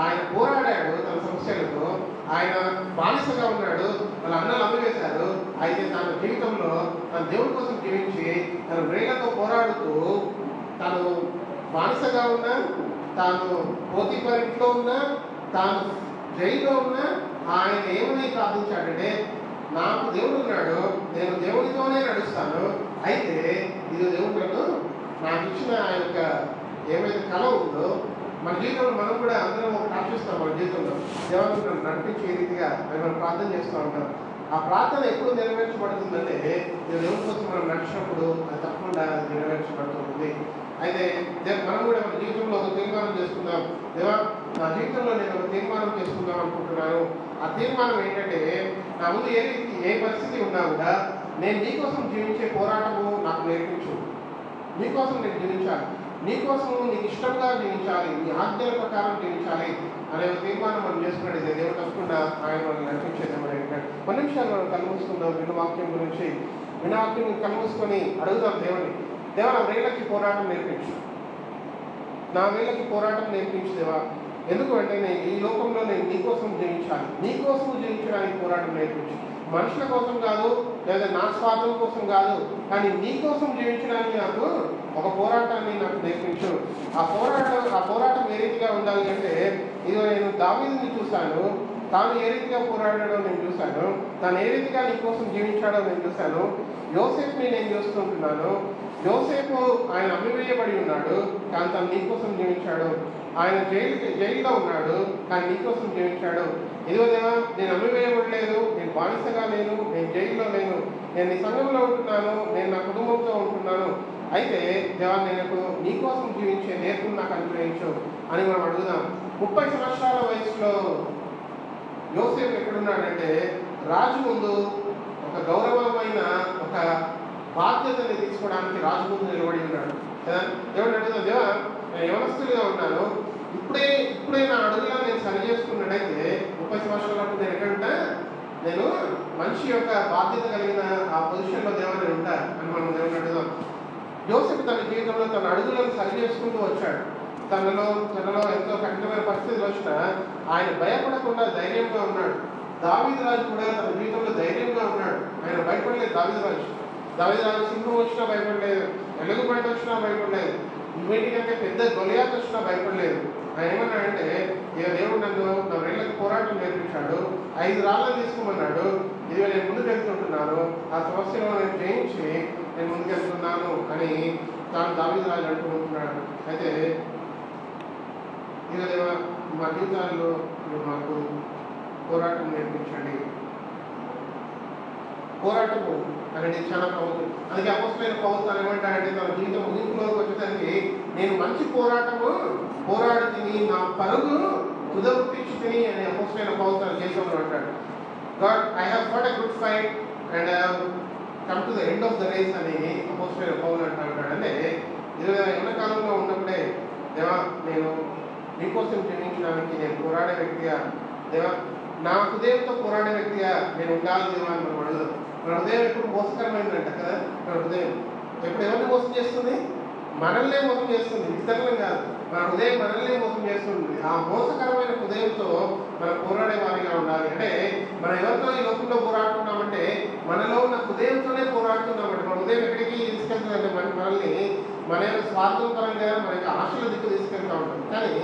ఆయన పోరాడాడు తన సమస్యలతో. ఆయన బానిసగా ఉన్నాడు, వాళ్ళ అన్నలు అమ్మివేశారు. అయితే తన జీవితంలో తన దేవుడి కోసం జీవించి తన వేళ్లతో పోరాడుతూ తాను బానిసగా ఉన్నా, తాను పోతీఫర్ ఇంట్లో ఉన్నా, తాను జైల్లో ఉన్నా ఆయన ఏమని ప్రార్థించాడంటే, నాకు దేవుడు ఉన్నాడు, నేను దేవుడితోనే నడుస్తాను. అయితే ఇది దేవుడు నాకు ఇచ్చిన ఆ యొక్క ఏమైతే కళ ఉందో మన జీవితంలో మనం కూడా అందరం ఒక ఆశిస్తాం. మన జీవితంలో దేవుడు నడిపించే రీతిగా మనం ప్రార్థన చేస్తూ ఉంటాం. ఆ ప్రార్థన ఎప్పుడు నెరవేర్చబడుతుందంటే దేవుడి కోసం మనం నడిచినప్పుడు అది తప్పకుండా నెరవేర్చబడుతుంది. అయితే మనం కూడా మన జీవితంలో ఒక తీర్మానం చేసుకుందాం. దేవా, నా జీవితంలో నేను ఒక తీర్మానం చేసుకుందాం అనుకుంటున్నాను. ఆ తీర్మానం ఏంటంటే, నా ముందు ఏ పరిస్థితి ఉన్నా కూడా నేను నీకోసం జీవించే పోరాటము నాకు నేర్పించు. నీకోసం నేను జీవించాలి, నీకోసం నీకు ఇష్టంగా జీవించాలి, నీ ఆజ్ఞల ప్రకారం జీవించాలి అనే ఒక తీర్మానం మనం చేసుకున్నట్టు దేవుడు తప్పకుండా ఆయన మనం నడిపించేదేమని ఏంటంటే, కొన్ని నిమిషాలు మనం కలుమూసుకుందాం. వినవాక్యం గురించి వినవాక్యం కలుమూసుకొని అడుగుదాం దేవుని. దేవా, నా వేళ్ళకి పోరాటం నేర్పించు, నా వేళ్ళకి పోరాటం నేర్పించు దేవా. ఎందుకు అంటే నేను ఈ లోకంలో నేను నీకోసం జీవించాలి, నీకోసం జీవించడానికి పోరాటం నేర్పించు. మనుషుల కోసం కాదు, లేదా నా స్వార్థం కోసం కాదు, కానీ నీకోసం జీవించడానికి నాకు ఒక పోరాటాన్ని నాకు నేర్పించు. ఆ పోరాటం ఏ రీతిగా ఉండాలి అంటే, ఇదిగో నేను దావీదుని చూశాను, తాను ఏ రీతిగా పోరాడాడో నేను చూశాను, తాను ఏ రీతిగా నీకోసం జీవించాడో నేను చూశాను. యోసేపుని నేను చూస్తుంటున్నాను. యోసేపు ఆయన అమ్మివేయబడి ఉన్నాడు, కానీ తను నీకోసం జీవించాడు. ఆయన జైల్లో ఉన్నాడు, కానీ నీకోసం జీవించాడు. ఇదిగో దేవా, నేను అమ్మివేయబడలేదు, నేను బానిసగా లేను, నేను జైల్లో లేను, నేను నీ సంఘంలో ఉంటున్నాను, నేను నా కుటుంబంతో ఉంటున్నాను. అయితే దేవా, నేను నీకోసం జీవించే నేర్పును నాకు అనుగ్రహించు అని మనం అడుగుదాం. 30 సంవత్సరాల వయసులో యోసేపు ఎక్కడున్నాడంటే, రాజు ముందు ఒక గౌరవమైన ఒక బాధ్యతని తీసుకోవడానికి రాజు ముందు నిలబడి ఉన్నాడు కదా. దేవుడిని అడుగుదాం, దేవా, నేను యవనస్తులుగా ఉన్నాను, ఇప్పుడే నా అడుగులను నేను సరి చేసుకున్నట్టయితే 30 సంవత్సరాలకు నేను ఎక్కడుంటా, నేను మనిషి యొక్క బాధ్యత కలిగిన ఆ పొజిషన్లో దేవుని ఉంటా అని మనం దేవుని అడుగుదాం. యోసేపు తన జీవితంలో తన అడుగులను సరి చేసుకుంటూ వచ్చాడు. తనలో ఎంతో కఠినమైన పరిస్థితులు వచ్చినా ఆయన భయపడకుండా ధైర్యంగా ఉన్నాడు. దావీదు రాజు కూడా తన జీవితంలో ధైర్యంగా ఉన్నాడు. ఆయన భయపడలేదు. దావీదు రాజు సింహం వచ్చినా భయపడలేదు, ఎలుగుబంటి వచ్చినా భయపడలేదు, వీటికంటే పెద్ద గొలియాత్ వచ్చినా భయపడలేదు. ఆయన ఏమన్నాడంటే, దేవుడు నన్ను నా వేళ్ళకి పోరాటం నేర్పించాడు, 5 రాళ్ళను తీసుకోమన్నాడు, ఇదిగో నేను ముందుకెళ్తుంటున్నాను, ఆ సమస్యలో నేను జయించి నేను ముందుకెళ్తున్నాను అని తాను దావీదు రాజు అంటూ ఉంటున్నాడు. అయితే ఇదిగో దేవా, మా జీవితాల్లో మాకు పోరాటం నేర్పించండి. పోరాటము అనేది చాలా పౌరులు. అందుకే అపోస్తలుడైన పౌలు ఏమంటాడంటే, తన జీవితం ముగింపులోకి వచ్చేసరికి నేను మంచి పోరాడి తిని నా పరుగు కుదపుట్టించి తిని అని అపోస్తలుడైన పౌలు తన జీవితంలో అంటాడు. God, I have fought a good fight and come to the end of the race అని అపోస్తలుడైన పౌలు అంటాడు. అంటే ఇది ఎండాకాలంలో ఉన్నప్పుడే, దేవా, నేను నీకోసం జీవించడానికి నేను పోరాడే వ్యక్తిగా, దేవా, నా హృదయంతో పోరాడే వ్యక్తిగా నేను ఉండాలి దేవా అని మనం అడుగుదాం. మన హృదయం ఎప్పుడు మోసకరమైందంట కదా. మన హృదయం ఎప్పుడు ఎవరిని మోసం చేస్తుంది? మనల్నే మోసం చేస్తుంది, ఇతరులను కాదు. మన హృదయం మనల్నే మోసం చేస్తుంది. ఆ మోసకరమైన హృదయంతో మనం పోరాడే వారిగా ఉండాలి. అంటే మనం ఎవరితో ఈ లోకంలో పోరాడుతున్నామంటే మనలో ఉన్న హృదయంతోనే పోరాడుతున్నామంటే, మన హృదయం ఎక్కడికి తీసుకెళ్తుందంటే మనల్ని మన యొక్క స్వార్థం పరంగా మన యొక్క ఆశల దిక్కు తీసుకెళ్తూ ఉంటుంది. కానీ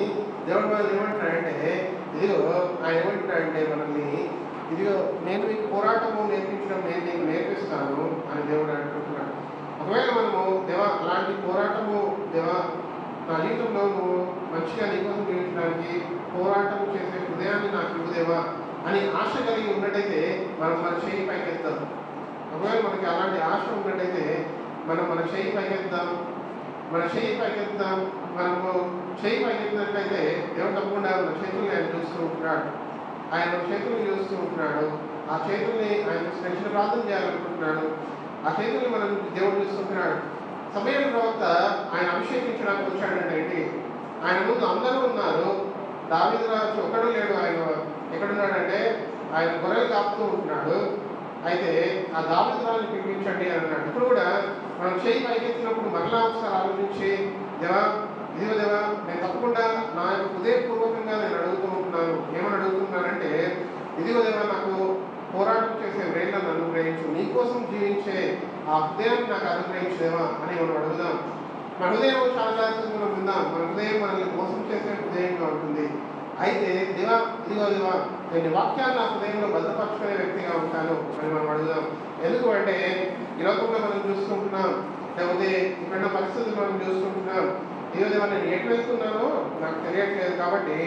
దేవుడు మనల్ని ఏమంటాడంటే, ఇదిగో ఆయన ఏమంటాడంటే మనల్ని, ఇదిగో నేను మీకు పోరాటము నేర్పించడం నేను నీకు నేర్పిస్తాను అని దేవుడు అంటున్నాడు. ఒకవేళ మనము దేవా అలాంటి పోరాటము, దేవా నా జీవితంలో నువ్వు మంచిగా నీకోసం జీవించడానికి పోరాటం చేసే హృదయాన్ని నాకు ఇవ్వదేవా అని ఆశ కలిగి ఉన్నట్టయితే మనం మన చేయి పైకెత్తాం. ఒకవేళ మనకి అలాంటి ఆశ ఉన్నట్టయితే మన చేయి పైకెత్తాం. మనము చేయి పైకెత్తినట్లయితే దేవుడు తప్పకుండా మన చేతుల్ని ఆయన చూస్తూ ఉంటున్నాడు. ఆయన చేతుల్ని చూస్తూ ఉంటున్నాడు. ఆ చేతుల్ని ఆయన రక్షణ ప్రార్థన చేయాలనుకుంటున్నాడు. ఆ చేతుల్ని మనం దేవుడు చూస్తుంటున్నాడు. సమయం ప్రవక్త ఆయన అభిషేకించడానికి వచ్చాడంటే ఏంటి, ఆయన ముందు అందరూ ఉన్నారు, దావీదు రాజు ఒకడు లేడు. ఆయన ఎక్కడున్నాడంటే ఆయన గొర్రెలు కాపుతూ ఉంటున్నాడు. అయితే ఆ దావీదు రాజుని పిలిపించండి అని అన్నాడు. ఇప్పుడు కూడా మనం చేయి పైకెత్తినప్పుడు మరలా ఒకసారి ఆలోచించి, దేవా, ఇదిగో దేవా, నేను తప్పకుండా నా యొక్క హృదయపూర్వకంగా నేను అడుగుతూ ఉంటున్నాను. ఏమని అడుగుతున్నానంటే, ఇదిగో దేవా నాకు పోరాటం చేసే వేళ్ళను అనుగ్రహించు, నీకోసం జీవించే ఆ హృదయాన్ని నాకు అనుగ్రహించేవా అని మనం అడుగుదాం. మన హృదయం చాలా జాగ్రత్తగా మనం విందాం. మన హృదయం మనల్ని మోసం చేసే హృదయంగా ఉంటుంది. అయితే దేవా ఇదిగో దేవా నేను వాక్యాన్ని నా హృదయంలో భద్రపరుచుకునే వ్యక్తిగా ఉంటాను అని మనం అడుగుదాం. ఎందుకు అంటే ఈ లోకంలో మనం చూసుకుంటున్నాం, లేకపోతే ఇప్పుడున్న పరిస్థితులు మనం చూసుకుంటున్నాం. ఇదిగో దేవా నేను ఎటు వెళ్తున్నానో నాకు తెలియట్లేదు, కాబట్టి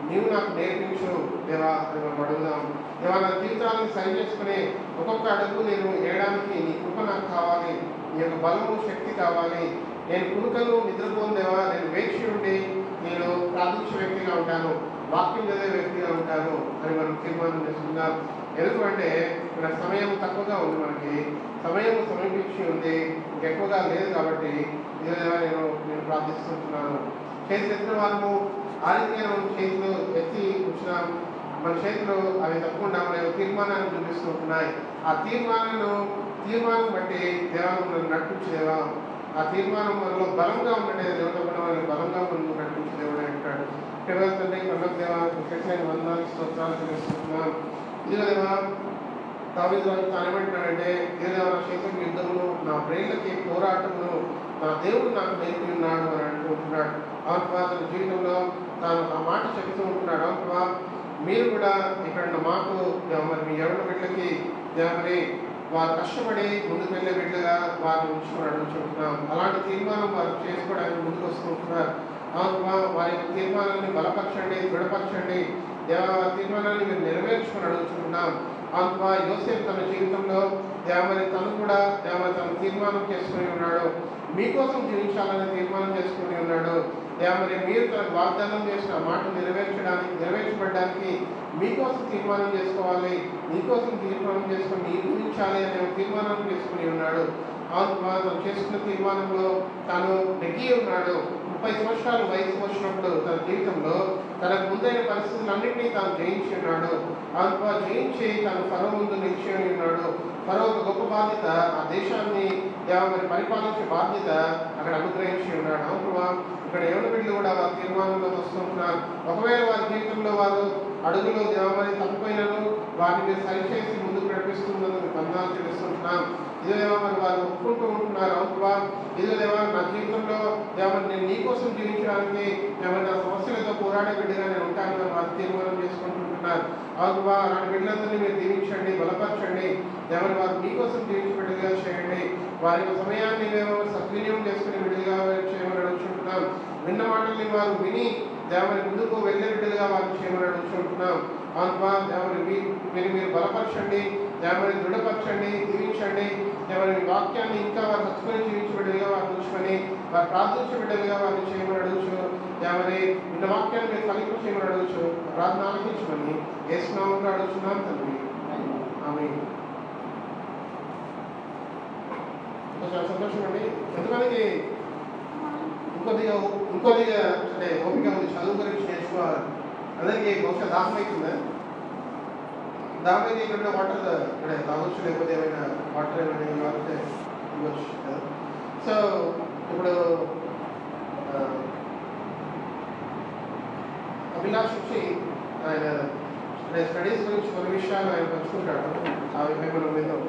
నీవు నాకు నేర్పించు దేవా అని మనం అడుగుదాం. దేవా నా జీవితాలను సరి చేసుకుని ఒక్కొక్క అడుగు నేను వేయడానికి నీ కృప నాకు కావాలి, నీ యొక్క బలము శక్తి కావాలి. నేను కునుకను నిద్రపోను దేవా, నేను వేచి ఉండి నేను ప్రార్థించే వ్యక్తిగా ఉంటాను, వాక్యం చదివే వ్యక్తిగా ఉంటాను అని మనం తీర్మానం చేసుకుందాం. ఎందుకంటే మన సమయం తక్కువగా ఉంది, మనకి సమయం సమీపించి ఉంది, ఇంకెక్కువగా లేదు. కాబట్టి ఇదేవిధంగా నేను ప్రార్థిస్తుంటున్నాను. చేతి ఎత్తిన వారము ఆ రీతిగా మనం చేతులు ఎత్తి ఉంచినాం. మన చేతులు అవి తప్పకుండా మన తీర్మానాన్ని చూపిస్తుంటున్నాయి. ఆ తీర్మానం బట్టి దేవాలను మనం నడిపించేదేవా, ఆ తీర్మానం మనలో బలంగా ఉండేది దేవుడు మనల్ని బలంగా మనం నడిపించే దేవుడు అంటాడు. కేవలం తండ్రి పర్లోక దేవా ప్రత్యేకమైన వందనాలు స్తోత్రాలు తెలుస్తున్నాం. ఇదిగో దేవా దావీదు రాజు తానేమంటున్నాడంటే, ఇదిగో నా చేతులకు యుద్ధమును నా బ్రెయిన్లకి పోరాటమును నా దేవుడు నాకు నేర్పి ఉన్నాడు అని అంటున్నాడు. అవును తన జీవితంలో తాను ఆ మాట చెప్తూ ఉంటున్నాడు. అవును మీరు కూడా ఇక్కడ మాకు మరి మీ ఎవరి బిడ్డలకి మరి వారు కష్టపడి ముందుకు వెళ్ళే బిడ్డగా వారిని ఉంచుకొని అడుగుతుంటున్నాం. అలాంటి తీర్మానం వారు చేసుకోవడానికి ముందుకు వస్తుంటున్నారు. వారి యొక్క తీర్మానాన్ని బలపరచండి, దృఢపరచండి. తీర్మానాన్ని మీరు నెరవేర్చుకొని అడుగుతున్నాం. ఆత్మ యోసేపు తన జీవితంలో మరి తను కూడా తన తీర్మానం చేసుకుని ఉన్నాడు, మీకోసం జీవించాలని తీర్మానం చేసుకుని ఉన్నాడు. మరి మీరు తనకు వాగ్దానం చేసిన మాట నెరవేర్చబడడానికి మీకోసం తీర్మానం చేసుకోవాలి, మీకోసం తీర్మానం చేసుకుని మీరు జీవించాలి అనే తీర్మానం చేసుకుని ఉన్నాడు. తను చేసుకున్న తీర్మానంలో తాను నెగ్గి ఉన్నాడు. 30 సంవత్సరాలు వయసు వచ్చినప్పుడు తన జీవితంలో తనకు ముందైన పరిస్థితులన్నింటినీ తాను జయించి ఉన్నాడు. జయించి తను ఫరో ముందు నిలిచి ఉన్నాడు. ఫరో ఒక గొప్ప బాధ్యత, ఆ దేశాన్ని మరి పరిపాలించే బాధ్యత అక్కడ అనుగ్రహించి ఉన్నాడు. అవును ఇక్కడ ఎవరి బిడ్డలు కూడా వారి తీర్మానంలో వస్తుంటున్నారు. ఒకవేళ వారి జీవితంలో వారు అడుగులో దేవమని తప్పిపోయినను వారిని మీరు సరిచేసి ముందుకు నడిపిస్తుందని మీకు వందనాలు తెలుస్తుంటున్నాం. ఇదేదేవా మరి వారు ఒప్పుకుంటూ ఉంటున్నారు. అవునువా ఇదేదేవా నా జీవితంలో దేవని నేను నీకోసం జీవించడానికి నా సమస్యలతో పోరాడే బిడ్డగా నేను ఉంటానని వారు తీర్మానం చేసుకుంటుంటున్నారు. అవునువా అలాంటి బిడ్డలందరినీ మీరు దీవించండి, బలపరచండి. దేవని వారు మీకోసం జీవించి బిడ్డగా చేయండి. వారి సమయాన్ని మేము సద్వినియోగం చేసుకుని బిడ్డగా చేయమని అడుగుతుంటున్నాం. విన్న మాటల్ని వారు విని దేవని ముందుకు వెళ్ళే బిడ్డలుగా వారిని చేయమని అడుగుతుంటున్నాం. ఆత్మా దేవని మీరు బలపరచండి, దేవని దృఢపరచండి, దీవించండి. దేవని వాక్యాన్ని ఇంకా వారు హత్తుకొని జీవించే బిడ్డలుగా వారిని ఉంచుకొని వారు ప్రార్థించే బిడ్డలుగా వారిని చేయమని అడుగుచు. దేవని విన్న వాక్యాన్ని మీరు ఫలింపు చేయమని అడుగుచు. ప్రార్థన ఆలకించమని యేసునామములో అడుగుతున్నాం తండ్రి, ఆమేన్. చాలా సంతోషం అండి. ఎంతమందికి ఇంకొద్దిగా అంటే ఓపిక ఉంది, చదువు గురించి నేర్చుకోవాలి. అందరికీ బహుశా దాహం అవుతుందా? దాహం అయితే ఇక్కడ వాటర్ ఇక్కడ తాగొచ్చు, లేకపోతే ఏమైనా వాటర్ ఏమైనా ఇవ్వాలంటే ఇవ్వచ్చు కదా. సో ఇప్పుడు అభిలాష్ వచ్చి ఆయన స్టడీస్ గురించి కొన్ని విషయాలు ఆయన పంచుకుంటాడు. అవి మనం విందాం.